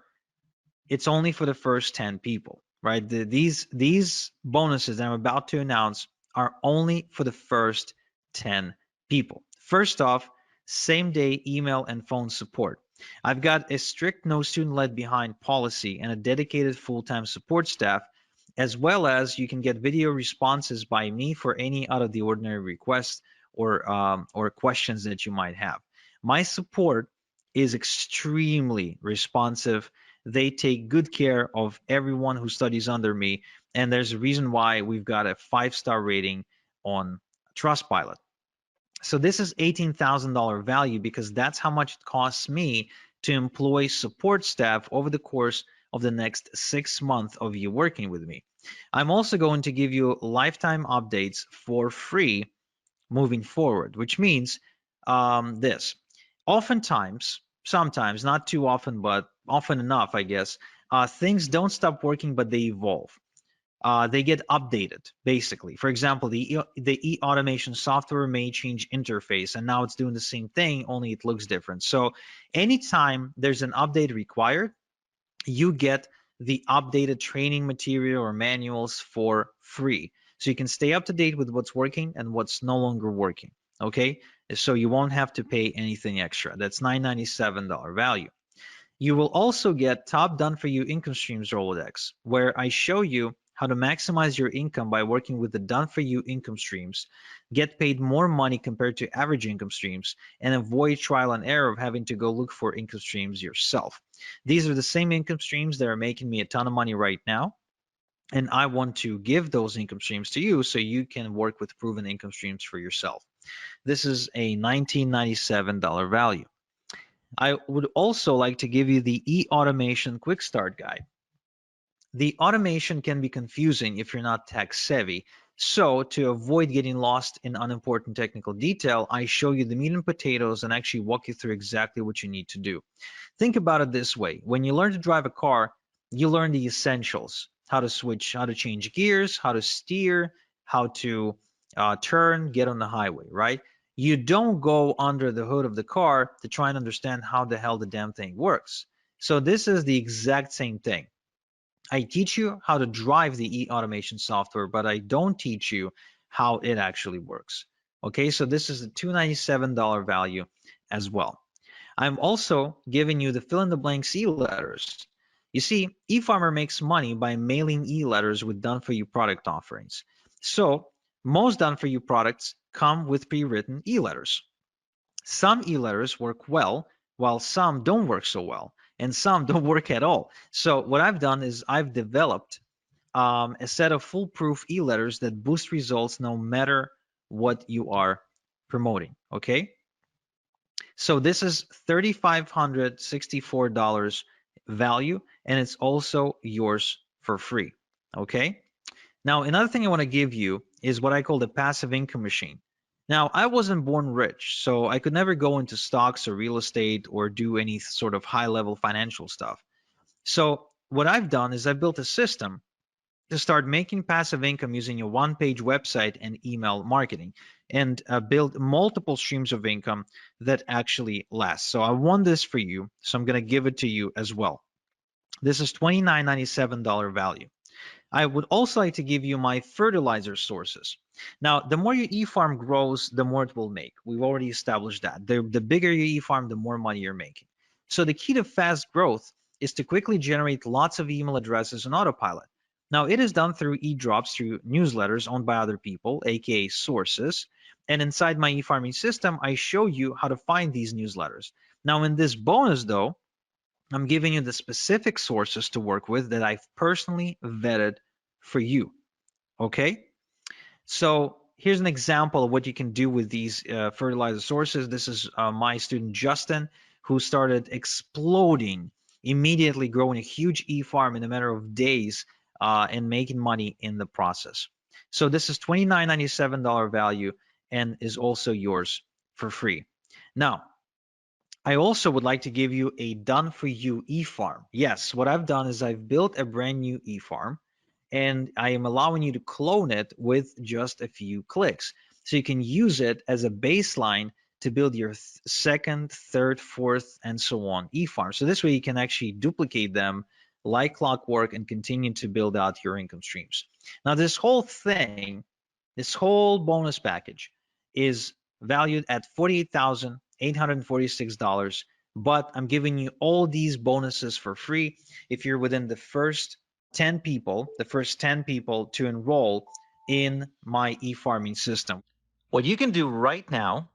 it's only for the first 10 people, right? These bonuses that I'm about to announce are only for the first 10 people. First off, same day email and phone support. I've got a strict no student left behind policy and a dedicated full-time support staff, as well as you can get video responses by me for any out of the ordinary requests or questions that you might have. My support is extremely responsive. They take good care of everyone who studies under me, and there's a reason why we've got a 5-star rating on Trustpilot. So this is $18,000 value because that's how much it costs me to employ support staff over the course of the next 6 months of you working with me. I'm also going to give you lifetime updates for free moving forward, which means this. Oftentimes, sometimes, not too often, but often enough, I guess, things don't stop working, but they evolve. They get updated, basically. For example, the e-automation software may change interface, and now it's doing the same thing, only it looks different. So anytime there's an update required, you get the updated training material or manuals for free. So you can stay up to date with what's working and what's no longer working, okay? So you won't have to pay anything extra. That's $997 value. You will also get Top Done For You Income Streams Rolodex, where I show you how to maximize your income by working with the Done For You income streams, get paid more money compared to average income streams, and avoid trial and error of having to go look for income streams yourself. These are the same income streams that are making me a ton of money right now, and I want to give those income streams to you so you can work with proven income streams for yourself. This is a $1997 value. I would also like to give you the e-automation quick start guide. The automation can be confusing if you're not tech savvy. So to avoid getting lost in unimportant technical detail, I show you the meat and potatoes and actually walk you through exactly what you need to do. Think about it this way. When you learn to drive a car, you learn the essentials: how to switch, how to change gears, how to steer, how to turn, get on the highway, right? You don't go under the hood of the car to try and understand how the hell the damn thing works. So this is the exact same thing. I teach you how to drive the e-automation software, but I don't teach you how it actually works. Okay, so this is the $297 value as well. I'm also giving you the fill in the blanks e-letters. You see, eFarmer makes money by mailing e-letters with done-for-you product offerings. So most done-for-you products come with pre-written e-letters. Some e-letters work well, while some don't work so well, and some don't work at all. So what I've done is I've developed a set of foolproof e-letters that boost results no matter what you are promoting. Okay. So this is $3,564 value, and it's also yours for free. Okay. Now, another thing I want to give you is what I call the passive income machine. Now, I wasn't born rich, so I could never go into stocks or real estate or do any sort of high level financial stuff. So, what I've done is I've built a system to start making passive income using a one-page website and email marketing, and build multiple streams of income that actually last. So I want this for you, so I'm going to give it to you as well. This is $29.97 value. I would also like to give you my fertilizer sources. Now, the more your e-farm grows, the more it will make. We've already established that. The bigger your e-farm, the more money you're making. So the key to fast growth is to quickly generate lots of email addresses on autopilot. Now, it is done through e-drops, through newsletters owned by other people, aka sources. And inside my e-farming system, I show you how to find these newsletters. Now, in this bonus, though, I'm giving you the specific sources to work with that I've personally vetted for you. Okay. So here's an example of what you can do with these fertilizer sources. This is my student Justin, who started exploding, immediately growing a huge e-farm in a matter of days and making money in the process. So this is $29.97 value and is also yours for free. Now, I also would like to give you a done for you e-farm. Yes, what I've done is I've built a brand new e-farm, and I am allowing you to clone it with just a few clicks. So you can use it as a baseline to build your second, third, fourth, and so on e-farm. So this way you can actually duplicate them like clockwork and continue to build out your income streams. Now this whole thing, this whole bonus package is valued at $48,846, but I'm giving you all these bonuses for free if you're within the first 10 people, to enroll in my e-farming system. What you can do right now,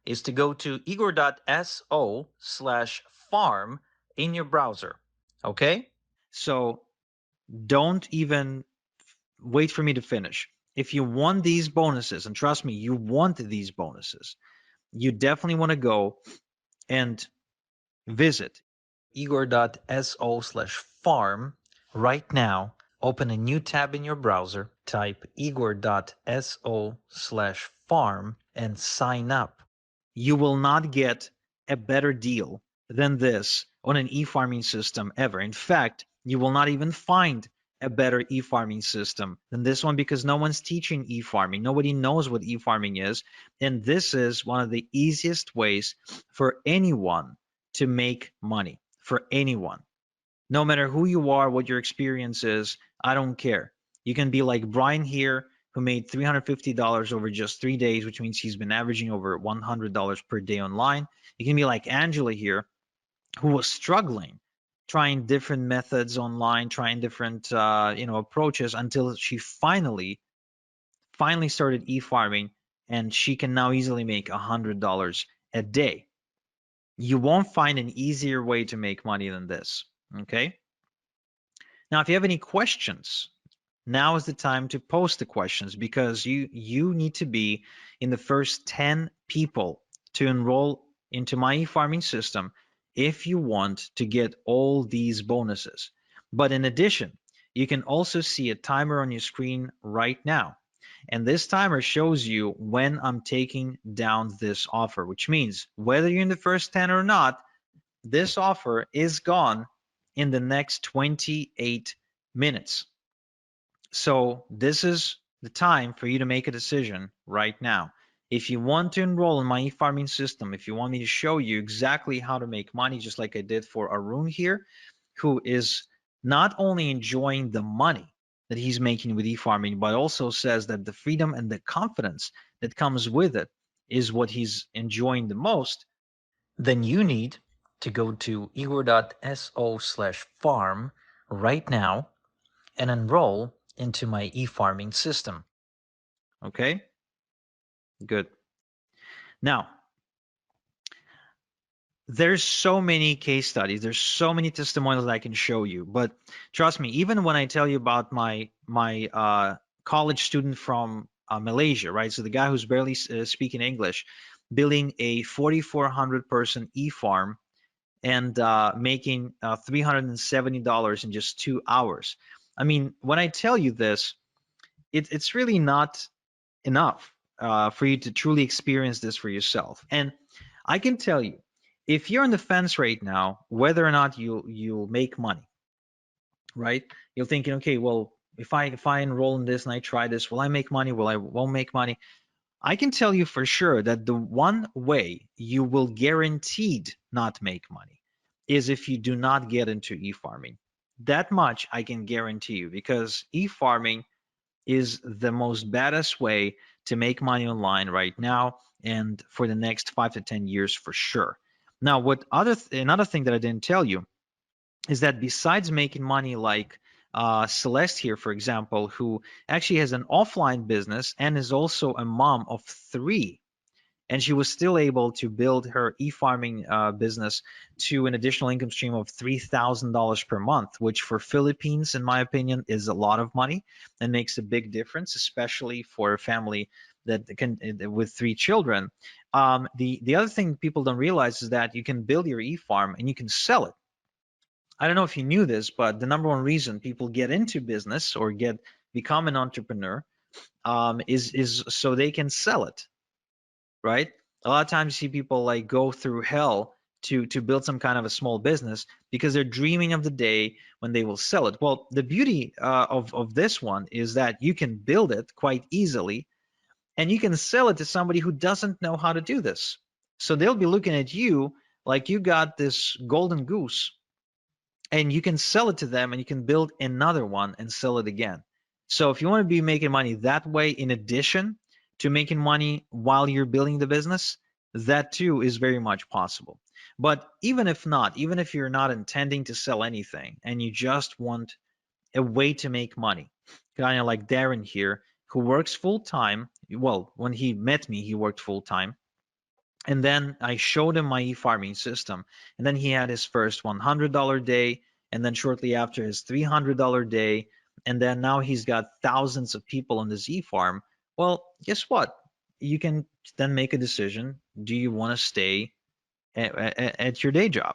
is to go to igor.so/farm in your browser. Okay? So don't even wait for me to finish. If you want these bonuses, and trust me, you want these bonuses, you definitely want to go and visit igor.so/farm right now. Open a new tab in your browser, type igor.so/farm, and sign up. You will not get a better deal than this on an e-farming system ever. In fact, you will not even find a better e-farming system than this one, because no one's teaching e-farming. Nobody knows what e-farming is. And this is one of the easiest ways for anyone to make money, for anyone. No matter who you are, what your experience is, I don't care. You can be like Brian here, who made $350 over just 3 days, which means he's been averaging over $100 per day online. You can be like Angela here, who was struggling, trying different methods online, trying different approaches, until she finally started e-farming, and she can now easily make $100 a day. You won't find an easier way to make money than this. Okay. Now, if you have any questions, now is the time to post the questions, because you need to be in the first 10 people to enroll into my e-farming system if you want to get all these bonuses. But in addition, you can also see a timer on your screen right now. And this timer shows you when I'm taking down this offer, which means whether you're in the first 10 or not, this offer is gone in the next 28 minutes. So this is the time for you to make a decision right now. If you want to enroll in my e-farming system, if you want me to show you exactly how to make money, just like I did for Arun here, who is not only enjoying the money that he's making with e-farming, but also says that the freedom and the confidence that comes with it is what he's enjoying the most, then you need to go to igor.so/farm right now and enroll into my e-farming system. Okay, good. Now, there's so many case studies, there's so many testimonials that I can show you, but trust me, even when I tell you about my college student from Malaysia, right? So the guy who's barely speaking English, building a 4,400 person e-farm and making $370 in just 2 hours. I mean, when I tell you this, it's really not enough for you to truly experience this for yourself. And I can tell you, if you're on the fence right now, whether or not you'll make money, right? You're thinking, okay, well, if I enroll in this and I try this, will I make money? Will I won't make money? I can tell you for sure that the one way you will guaranteed not make money is if you do not get into e-farming. That much I can guarantee you, because e-farming is the most baddest way to make money online right now and for the next 5 to 10 years for sure. Now, another thing that I didn't tell you is that besides making money like Celeste here, for example, who actually has an offline business and is also a mom of three, and she was still able to build her e-farming business to an additional income stream of $3,000 per month, which for Philippines, in my opinion, is a lot of money and makes a big difference, especially for a family that can with three children. The other thing people don't realize is that you can build your e-farm and you can sell it. I don't know if you knew this, but the number one reason people get into business or become an entrepreneur is so they can sell it, right? A lot of times you see people like go through hell to build some kind of a small business because they're dreaming of the day when they will sell it. Well, the beauty of this one is that you can build it quite easily and you can sell it to somebody who doesn't know how to do this. So they'll be looking at you like you got this golden goose, and you can sell it to them and you can build another one and sell it again. So if you want to be making money that way, in addition to making money while you're building the business, that too is very much possible. But even if not, even if you're not intending to sell anything and you just want a way to make money, kind of like Darren here, who works full time. Well, when he met me, he worked full time, and then I showed him my e-farming system. And then he had his first $100 day, and then shortly after his $300 day. And then now he's got thousands of people on this e-farm. Well, guess what? You can then make a decision. Do you want to stay at your day job?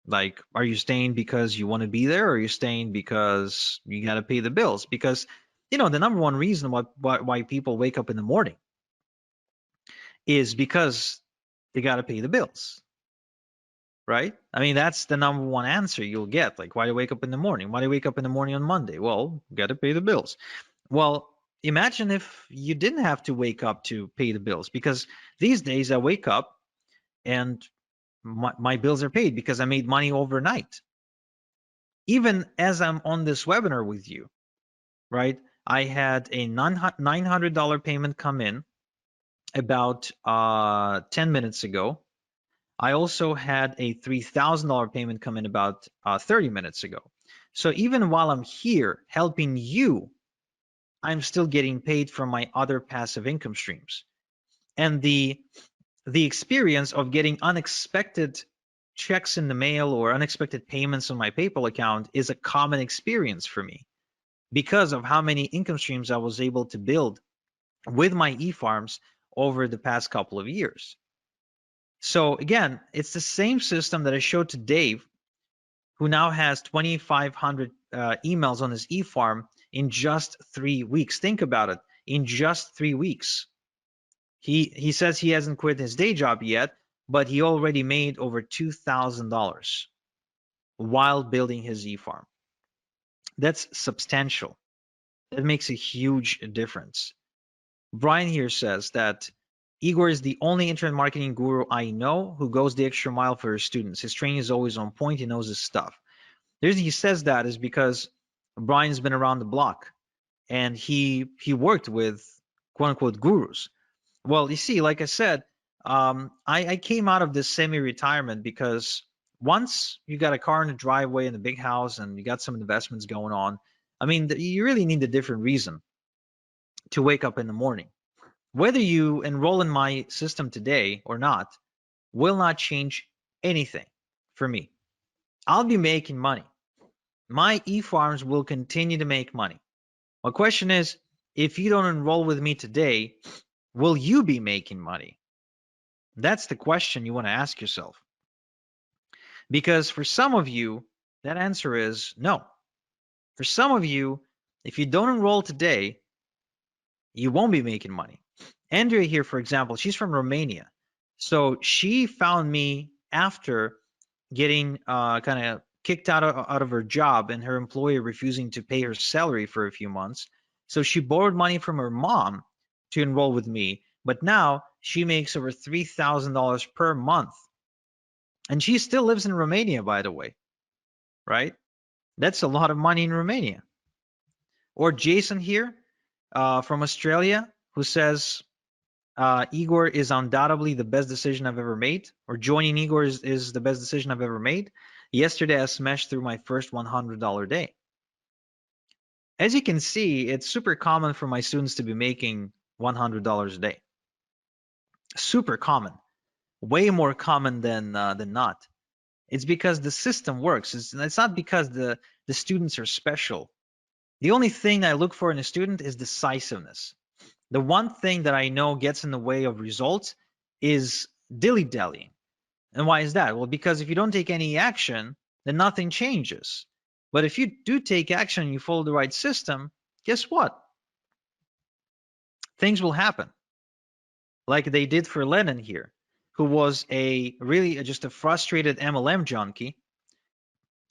Like, are you staying because you want to be there, or are you staying because you got to pay the bills? Because, the number one reason why people wake up in the morning is because they got to pay the bills, right? I mean, that's the number one answer you'll get. Like, why do you wake up in the morning? Why do you wake up in the morning on Monday? Well, got to pay the bills. Well, imagine if you didn't have to wake up to pay the bills, because these days I wake up and my bills are paid because I made money overnight. Even as I'm on this webinar with you, right? I had a $900 payment come in about 10 minutes ago. I also had a $3,000 payment come in about 30 minutes ago. So even while I'm here helping you, I'm still getting paid from my other passive income streams. And the experience of getting unexpected checks in the mail or unexpected payments on my PayPal account is a common experience for me because of how many income streams I was able to build with my e-farms over the past couple of years. So again, it's the same system that I showed to Dave, who now has 2,500 emails on his e-farm in just 3 weeks. Think about it. In just 3 weeks. He says he hasn't quit his day job yet, but he already made over $2,000 while building his e-farm. That's substantial. That makes a huge difference. Brian here says that Igor is the only internet marketing guru I know who goes the extra mile for his students. His training is always on point. He knows his stuff. The reason he says that is because Brian's been around the block and he worked with quote unquote gurus. Well, you see, like I said, I came out of this semi-retirement because once you got a car in the driveway and a big house and you got some investments going on, I mean, you really need a different reason to wake up in the morning. Whether you enroll in my system today or not will not change anything for me. I'll be making money. My e-farms will continue to make money. My question is, if you don't enroll with me today, will you be making money? That's the question you want to ask yourself. Because for some of you, that answer is no. For some of you, if you don't enroll today, you won't be making money. Andrea here, for example, she's from Romania. So she found me after getting kind of kicked out of her job and her employer refusing to pay her salary for a few months. So she borrowed money from her mom to enroll with me. But now she makes over $3,000 per month. And she still lives in Romania, by the way, right? That's a lot of money in Romania. Or Jason here from Australia who says, Igor is undoubtedly the best decision I've ever made, or joining Igor is the best decision I've ever made. Yesterday, I smashed through my first $100 day. As you can see, it's super common for my students to be making $100 a day. Super common, way more common than not. It's because the system works. It's not because the students are special. The only thing I look for in a student is decisiveness. The one thing that I know gets in the way of results is dilly-dallying. And why is that? Well, because if you don't take any action, then nothing changes. But if you do take action and you follow the right system, guess what? Things will happen. Like they did for Lennon here, who was just a frustrated MLM junkie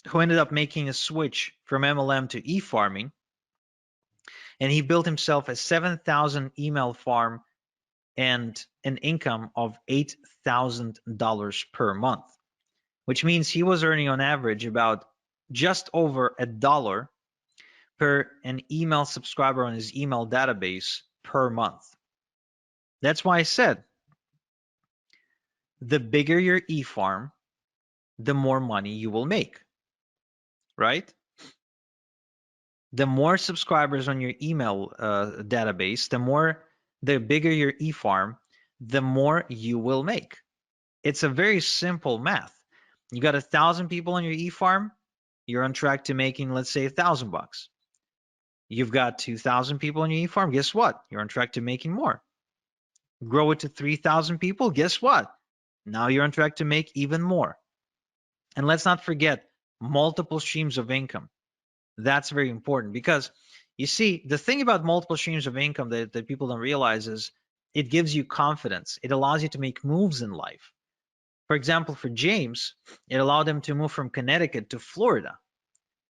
who ended up making a switch from MLM to e-farming. And he built himself a 7,000 email farm and an income of $8,000 per month, which means he was earning on average about just over $1 per an email subscriber on his email database per month. That's why I said, the bigger your e-farm, the more money you will make, right? The more subscribers on your email database, the bigger your e-farm, the more you will make. It's a very simple math. You got 1,000 people on your e-farm, you're on track to making, let's say, $1,000. You've got 2,000 people on your e-farm, guess what? You're on track to making more. Grow it to 3,000 people, guess what? Now you're on track to make even more. And let's not forget multiple streams of income. That's very important because you see, the thing about multiple streams of income that people don't realize is it gives you confidence. It allows you to make moves in life. For example, for James, it allowed him to move from Connecticut to Florida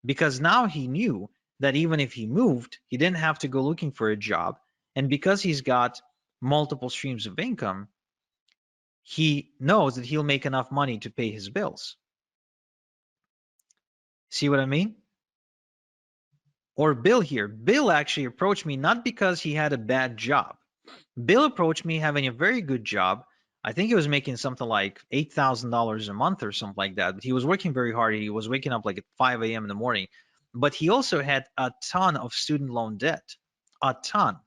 because now he knew that even if he moved, he didn't have to go looking for a job. And because he's got multiple streams of income, he knows that he'll make enough money to pay his bills. See what I mean? Or Bill here. Bill actually approached me not because he had a bad job. Bill approached me having a very good job. I think he was making something like $8,000 a month or something like that. But he was working very hard. He was waking up like at 5 a.m. in the morning. But he also had a ton of student loan debt, a ton.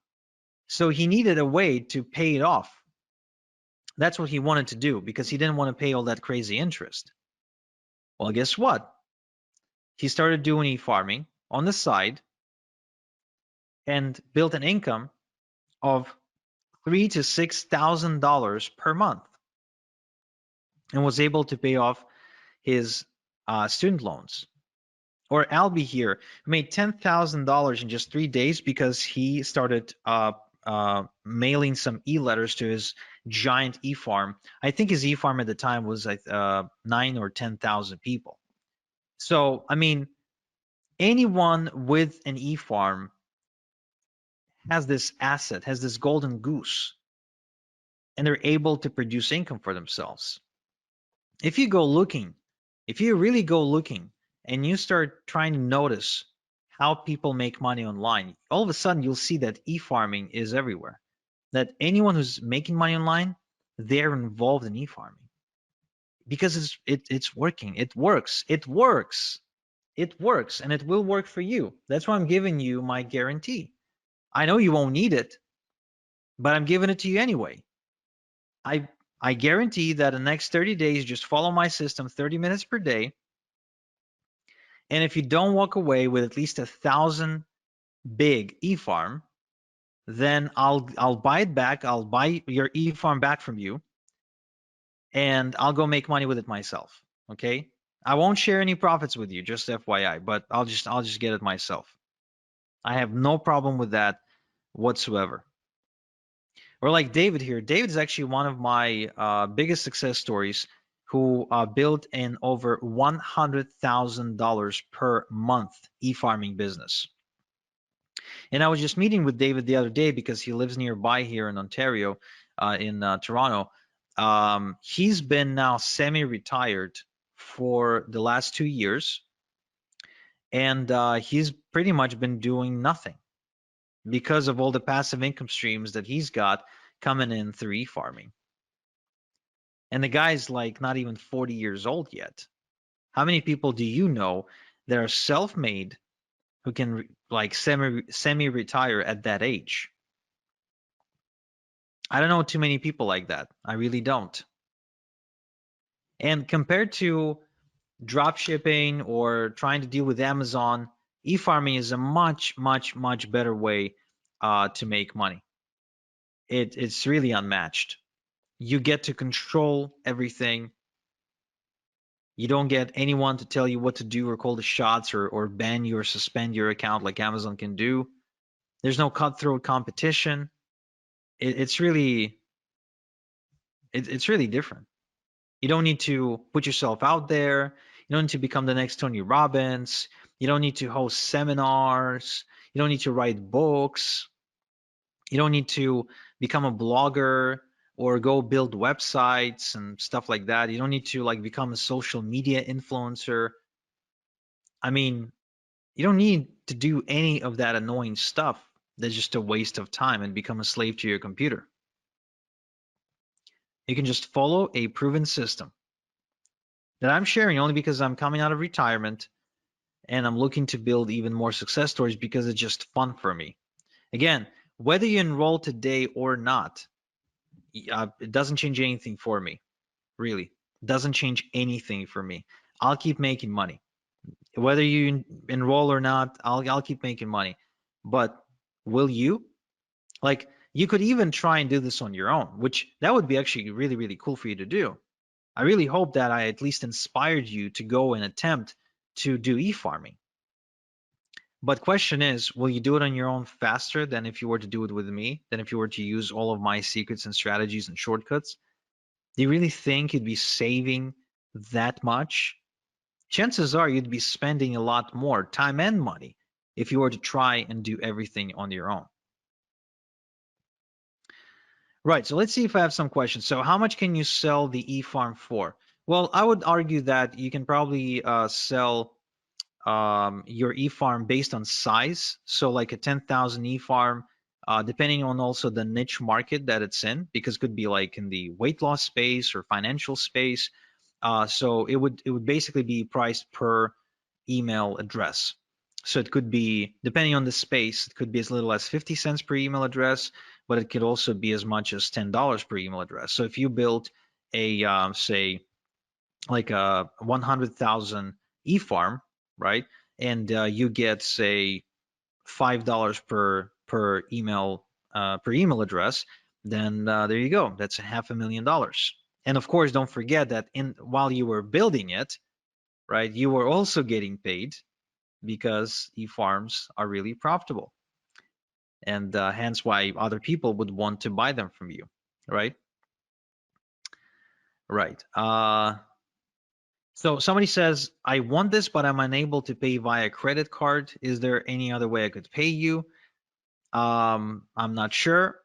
So he needed a way to pay it off. That's what he wanted to do because he didn't want to pay all that crazy interest. Well, guess what? He started doing e-farming on the side and built an income of $3,000 to $6,000 per month and was able to pay off his student loans. Or Albie here made $10,000 in just 3 days because he started mailing some e-letters to his giant e-farm. I think his e-farm at the time was like 9 or 10,000 people. So, I mean, anyone with an e-farm has this asset, has this golden goose. and they're able to produce income for themselves. If you go looking, if you really go looking and you start trying to notice how people make money online, all of a sudden you'll see that e-farming is everywhere. That anyone who's making money online, they're involved in e-farming because it's working. It works. It works. It works, and it will work for you. That's why I'm giving you my guarantee. I know you won't need it, but I'm giving it to you anyway. I I guarantee that the next 30 days, just follow my system 30 minutes per day. And if you don't walk away with at least 1,000 big e-farm, then I'll buy it back. I'll buy your e-farm back from you, and I'll go make money with it myself. Okay? I won't share any profits with you, just FYI, but I'll just get it myself. I have no problem with that whatsoever. Or like David here. David is actually one of my biggest success stories, who built an over $100,000 per month e-farming business. And I was just meeting with David the other day because he lives nearby here in Ontario, in Toronto. He's been now semi-retired for the last 2 years, and he's pretty much been doing nothing because of all the passive income streams that he's got coming in through e-farming. And the guy's like not even 40 years old yet. How many people do you know that are self-made who can like semi-retire at that age? I don't know too many people like that. I really don't. And compared to drop shipping or trying to deal with Amazon, e-farming is a much, much, much better way to make money. It's really unmatched. You get to control everything. You don't get anyone to tell you what to do or call the shots or ban you or suspend your account like Amazon can do. There's no cutthroat competition. It's really different. You don't need to put yourself out there. You don't need to become the next Tony Robbins. You don't need to host seminars. You don't need to write books. You don't need to become a blogger or go build websites and stuff like that. You don't need to like become a social media influencer. I mean, you don't need to do any of that annoying stuff that's just a waste of time and become a slave to your computer. You can just follow a proven system that I'm sharing only because I'm coming out of retirement and I'm looking to build even more success stories because it's just fun for me. Again, whether you enroll today or not, it doesn't change anything for me, really. It doesn't change anything for me. I'll keep making money. Whether you enroll or not, I'll keep making money. But will you? Like, you could even try and do this on your own, which that would be actually really, really cool for you to do. I really hope that I at least inspired you to go and attempt to do e-farming. But question is, will you do it on your own faster than if you were to do it with me, than if you were to use all of my secrets and strategies and shortcuts? Do you really think you'd be saving that much? Chances are you'd be spending a lot more time and money if you were to try and do everything on your own. Right, so let's see if I have some questions. So how much can you sell the e-farm for? Well, I would argue that you can probably sell your e-farm based on size. So like a 10,000 e-farm, depending on also the niche market that it's in, because it could be like in the weight loss space or financial space. So it would basically be priced per email address. So it could be, depending on the space, it could be as little as 50 cents per email address, but it could also be as much as $10 per email address. So if you build a say like a 100,000 e-farm, right, and you get say $5 per email address, then there you go. That's $500,000. And of course, don't forget that while you were building it, right, you were also getting paid because e-farms are really profitable, and hence why other people would want to buy them from you, right? Right. So somebody says, I want this, but I'm unable to pay via credit card. Is there any other way I could pay you? I'm not sure.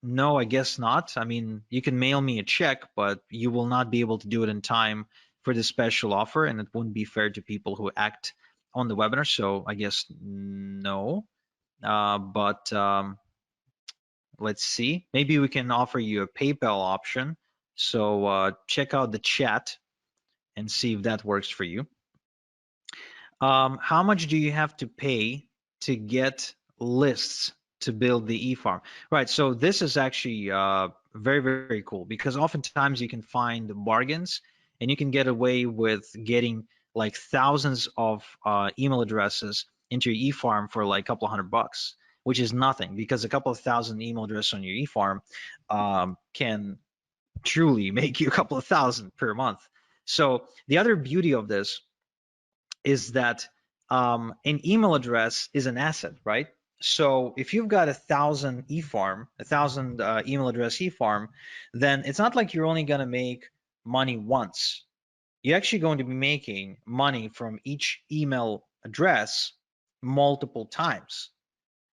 No, I guess not. I mean, you can mail me a check, but you will not be able to do it in time for the special offer, and it wouldn't be fair to people who act on the webinar. So I guess no. But let's see. Maybe we can offer you a PayPal option. So check out the chat and see if that works for you. How much do you have to pay to get lists to build the e-farm? Right, so this is actually very, very cool, because oftentimes you can find bargains and you can get away with getting like thousands of email addresses into your e-farm for like a couple of $100, which is nothing, because a couple of thousand email addresses on your e-farm can truly make you a couple of thousand per month. So the other beauty of this is that an email address is an asset, right? So if you've got 1,000 e-farm, 1,000 email address e-farm, then it's not like you're only going to make money once. You're actually going to be making money from each email address multiple times,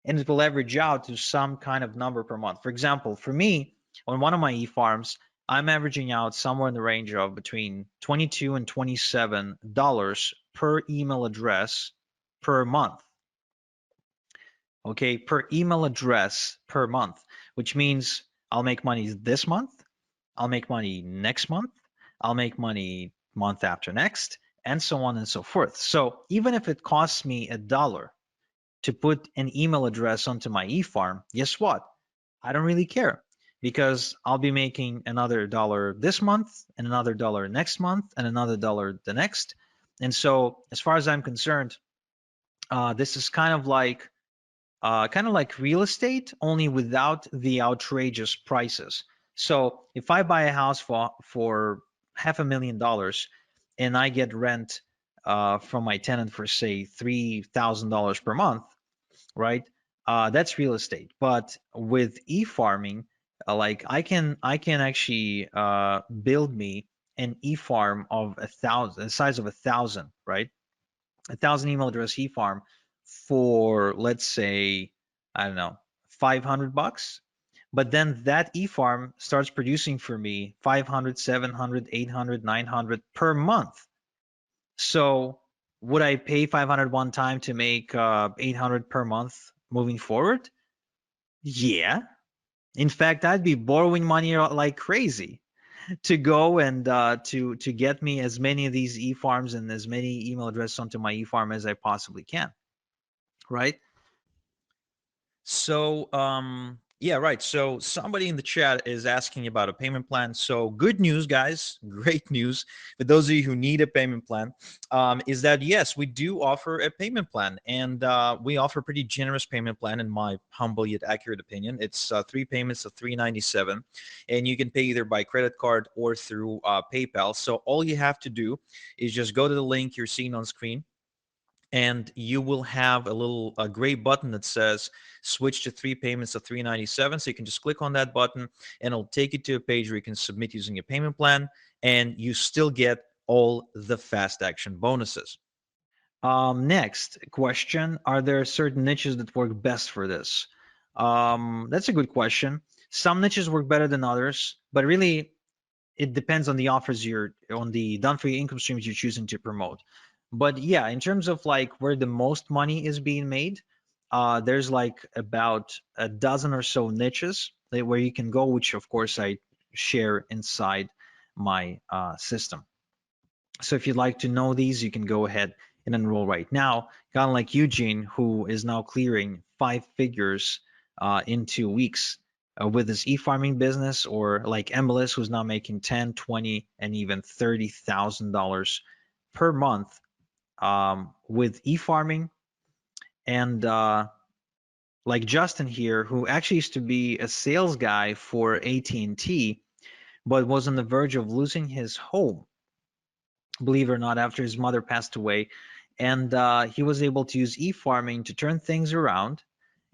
and it will average out to some kind of number per month. For example, for me, on one of my e-farms, I'm averaging out somewhere in the range of between $22 and $27 per email address per month. Okay, per email address per month, which means I'll make money this month, I'll make money next month, I'll make money month after next, and so on and so forth. So even if it costs me $1 to put an email address onto my e-farm, guess what? I don't really care, because I'll be making another dollar this month and another dollar next month and another dollar the next. And so as far as I'm concerned, this is kind of like real estate, only without the outrageous prices. So if I buy a house for $500,000 and I get rent from my tenant for say $3,000 per month, right? That's real estate. But with e-farming, like I can actually build me an e-farm of 1,000, the size of 1,000, right? 1,000 email address e-farm for, let's say, I don't know, $500. But then that e-farm starts producing for me 500, 700, 800, 900 per month. So would I pay 500 one time to make 800 per month moving forward? Yeah. In fact, I'd be borrowing money like crazy to go and to get me as many of these e-farms and as many email addresses onto my e-farm as I possibly can, right? So, yeah, right. So somebody in the chat is asking about a payment plan. So good news, guys. Great news for those of you who need a payment plan, is that yes, we do offer a payment plan, and we offer a pretty generous payment plan, in my humble yet accurate opinion. It's 3 payments of $397, and you can pay either by credit card or through PayPal. So all you have to do is just go to the link you're seeing on screen, and you will have a gray button that says switch to 3 payments of $397. So you can just click on that button and it'll take you to a page where you can submit using a payment plan, and you still get all the fast action bonuses. Next question: are there certain niches that work best for this? That's a good question. Some niches work better than others, but really it depends on the offers on the done for you income streams you're choosing to promote. But yeah, in terms of like where the most money is being made, there's like about a dozen or so niches where you can go, which of course I share inside my system. So if you'd like to know these, you can go ahead and enroll right now. Kind of like Eugene, who is now clearing 5 figures in 2 weeks with his e-farming business, or like MLS, who's now making 10, 20, and even $30,000 per month with e-farming. And like Justin here, who actually used to be a sales guy for AT&T, but was on the verge of losing his home, believe it or not, after his mother passed away. And he was able to use e-farming to turn things around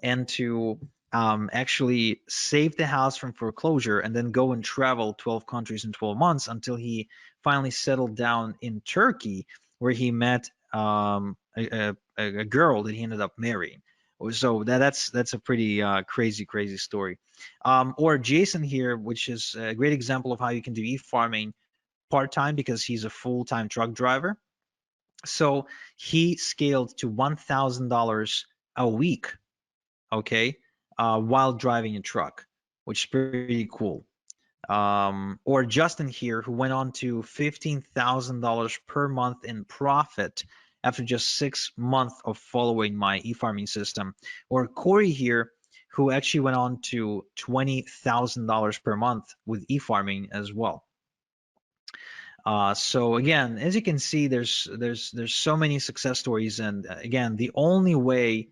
and to actually save the house from foreclosure, and then go and travel 12 countries in 12 months until he finally settled down in Turkey, where he met a girl that he ended up marrying. So that's a pretty crazy story. Or Jason here, which is a great example of how you can do e-farming part-time because he's a full-time truck driver. So he scaled to $1,000 a week, okay, while driving a truck, which is pretty cool. Or Justin here, who went on to $15,000 per month in profit after just 6 months of following my e-farming system. Or Corey here, who actually went on to $20,000 per month with e-farming as well. So again, as you can see, there's so many success stories, and again, the only way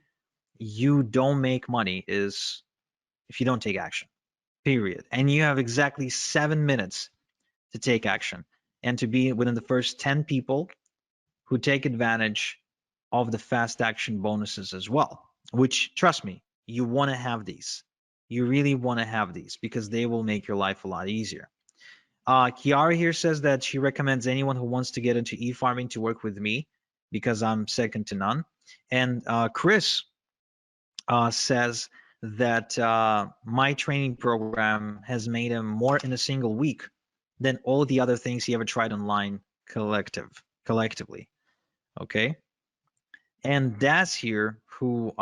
you don't make money is if you don't take action. Period. And you have exactly 7 minutes to take action and to be within the first 10 people who take advantage of the fast action bonuses as well. Which, trust me, you want to have these. You really want to have these because they will make your life a lot easier. Kiara here says that she recommends anyone who wants to get into e-farming to work with me because I'm second to none. And Chris says that my training program has made him more in a single week than all the other things he ever tried online collectively. Okay. And Daz here, who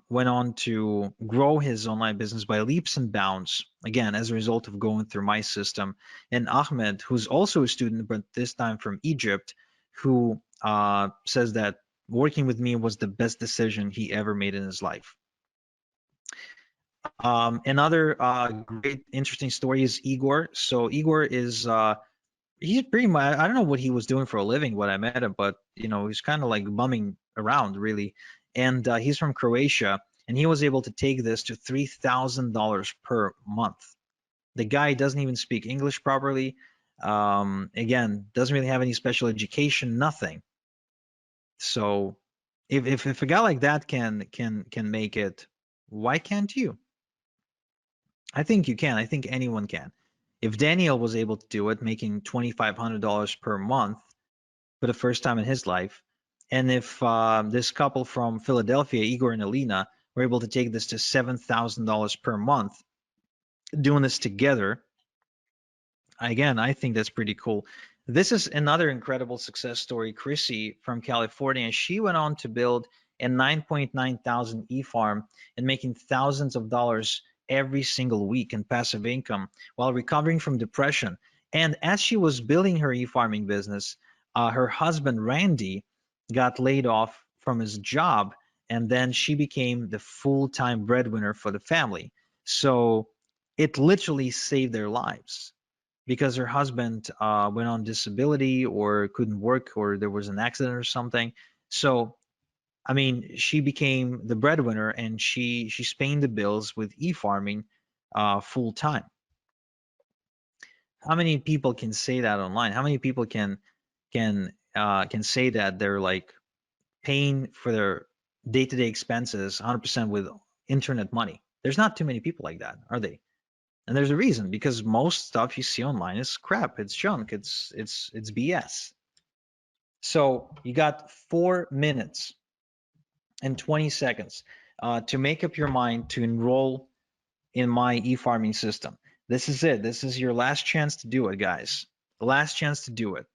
went on to grow his online business by leaps and bounds, again, as a result of going through my system. And Ahmed, who's also a student, but this time from Egypt, who says that working with me was the best decision he ever made in his life. Another great, interesting story is Igor. So Igor is he's pretty much, I don't know what he was doing for a living when I met him, but he's kind of like bumming around really. And he's from Croatia, and he was able to take this to $3,000 per month. The guy doesn't even speak English properly. Again, doesn't really have any special education, nothing. So if a guy like that can make it, why can't you? I think you can. I think anyone can. If Daniel was able to do it, making $2,500 per month for the first time in his life, and if this couple from Philadelphia, Igor and Alina, were able to take this to $7,000 per month, doing this together, again, I think that's pretty cool. This is another incredible success story. Chrissy from California, she went on to build a 9.9 thousand e-farm and making thousands of dollars every single week in passive income while recovering from depression. And as she was building her e-farming business, her husband Randy got laid off from his job, and then she became the full-time breadwinner for the family. So it literally saved their lives because her husband went on disability or couldn't work or there was an accident or something. So I mean, she became the breadwinner and she's paying the bills with e-farming full time. How many people can say that online? How many people can say that they're like paying for their day-to-day expenses 100% with internet money? There's not too many people like that, are they? And there's a reason, because most stuff you see online is crap. It's junk. It's BS. So you got 4 minutes and 20 seconds to make up your mind to enroll in my e-farming system. This is it. This is your last chance to do it, guys. The last chance to do it.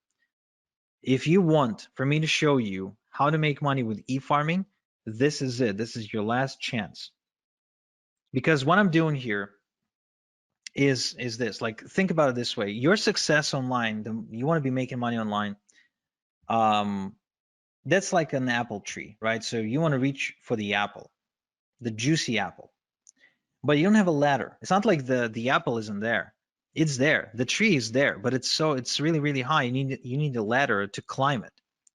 If you want for me to show you how to make money with e-farming, this is it. This is your last chance. Because what I'm doing here is this. Like, think about it this way. Your success online, you want to be making money online. That's like an apple tree, right? So you want to reach for the apple, the juicy apple. But you don't have a ladder. It's not like the apple isn't there. It's there. The tree is there, but it's really high. You need a ladder to climb it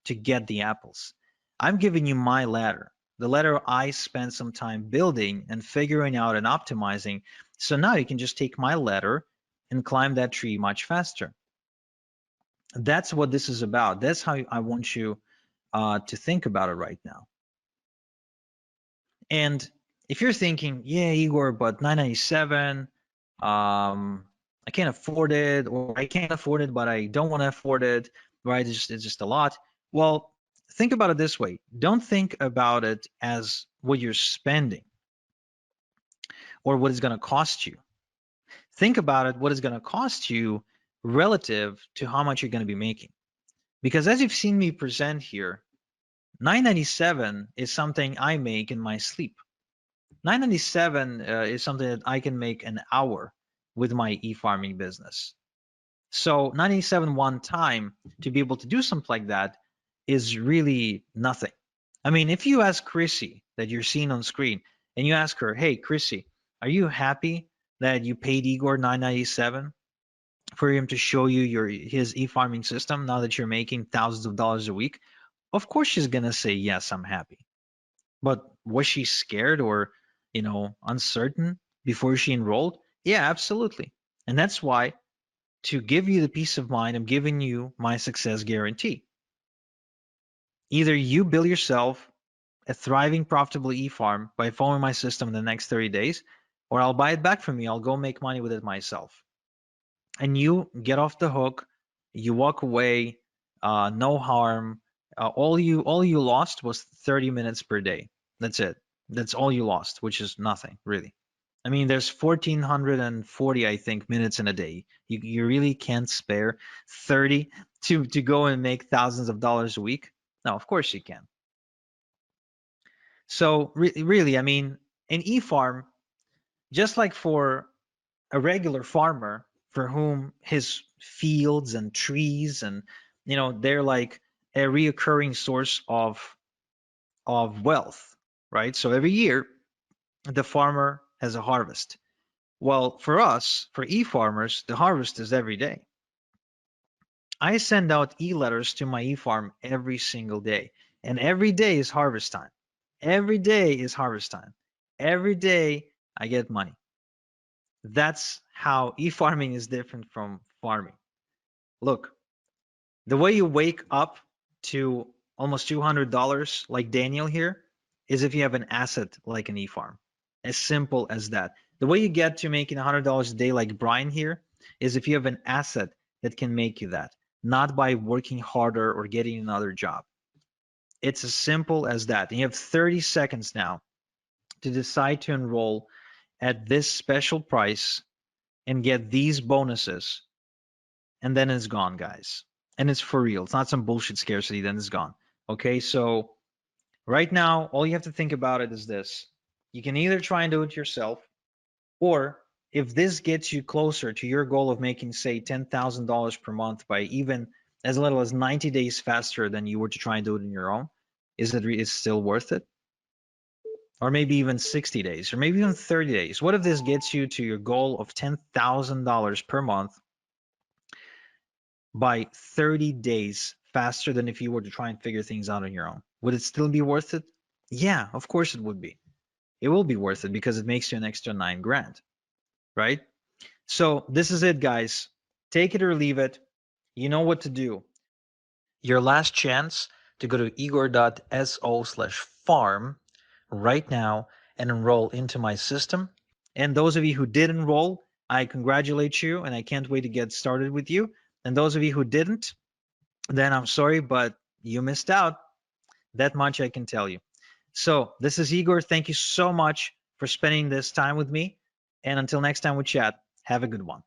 to get the apples. I'm giving you my ladder, the ladder I spent some time building and figuring out and optimizing. So now you can just take my ladder and climb that tree much faster. That's what this is about. That's how I want you to think about it right now. And if you're thinking, yeah, Igor, but 997, I can't afford it, or I can't afford it, but I don't want to afford it, right? It's just a lot. Well, think about it this way. Don't think about it as what you're spending or what it's going to cost you. Think about it, what it's going to cost you relative to how much you're going to be making. Because as you've seen me present here, 997 is something I make in my sleep. 997 is something that I can make an hour with my e-farming business. So 97 one time to be able to do something like that is really nothing. I mean, if you ask Chrissy that you're seeing on screen and you ask her, hey, Chrissy, are you happy that you paid Igor 997 for him to show you his e-farming system now that you're making thousands of dollars a week? Of course she's going to say, yes, I'm happy. But was she scared or, uncertain before she enrolled? Yeah, absolutely. And that's why, to give you the peace of mind, I'm giving you my success guarantee. Either you build yourself a thriving, profitable e-farm by following my system in the next 30 days, or I'll buy it back from you. I'll go make money with it myself. And you get off the hook, you walk away, no harm. All you lost was 30 minutes per day. That's it. That's all you lost, which is nothing really. I mean, there's 1,440, I think, minutes in a day. You really can't spare 30 to go and make thousands of dollars a week. No, of course you can. So really, I mean, an e-farm, just like for a regular farmer for whom his fields and trees and they're like a reoccurring source of wealth, right? So every year the farmer has a harvest. Well, for us, for e-farmers, the harvest is every day. I send out e-letters to my e-farm every single day, and every day is harvest time. Every day is harvest time. Every day I get money. That's how e-farming is different from farming. Look, the way you wake up to almost $200 like Daniel here is if you have an asset like an e-farm. As simple as that. The way you get to making $100 a day like Brian here is if you have an asset that can make you that, not by working harder or getting another job. It's as simple as that. And you have 30 seconds now to decide to enroll at this special price and get these bonuses, and then it's gone, guys. And it's for real. It's not some bullshit scarcity, then it's gone. Okay, so right now, all you have to think about it is this. You can either try and do it yourself, or if this gets you closer to your goal of making, say, $10,000 per month by even as little as 90 days faster than you were to try and do it on your own, is still worth it? Or maybe even 60 days, or maybe even 30 days. What if this gets you to your goal of $10,000 per month by 30 days faster than if you were to try and figure things out on your own? Would it still be worth it? Yeah, of course it would be. It will be worth it because it makes you an extra 9 grand, right? So this is it, guys. Take it or leave it. You know what to do. Your last chance to go to igor.so/farm right now and enroll into my system. And those of you who did enroll, I congratulate you and I can't wait to get started with you. And those of you who didn't, then I'm sorry, but you missed out. That much I can tell you. So this is Igor. Thank you so much for spending this time with me. And until next time we chat, have a good one.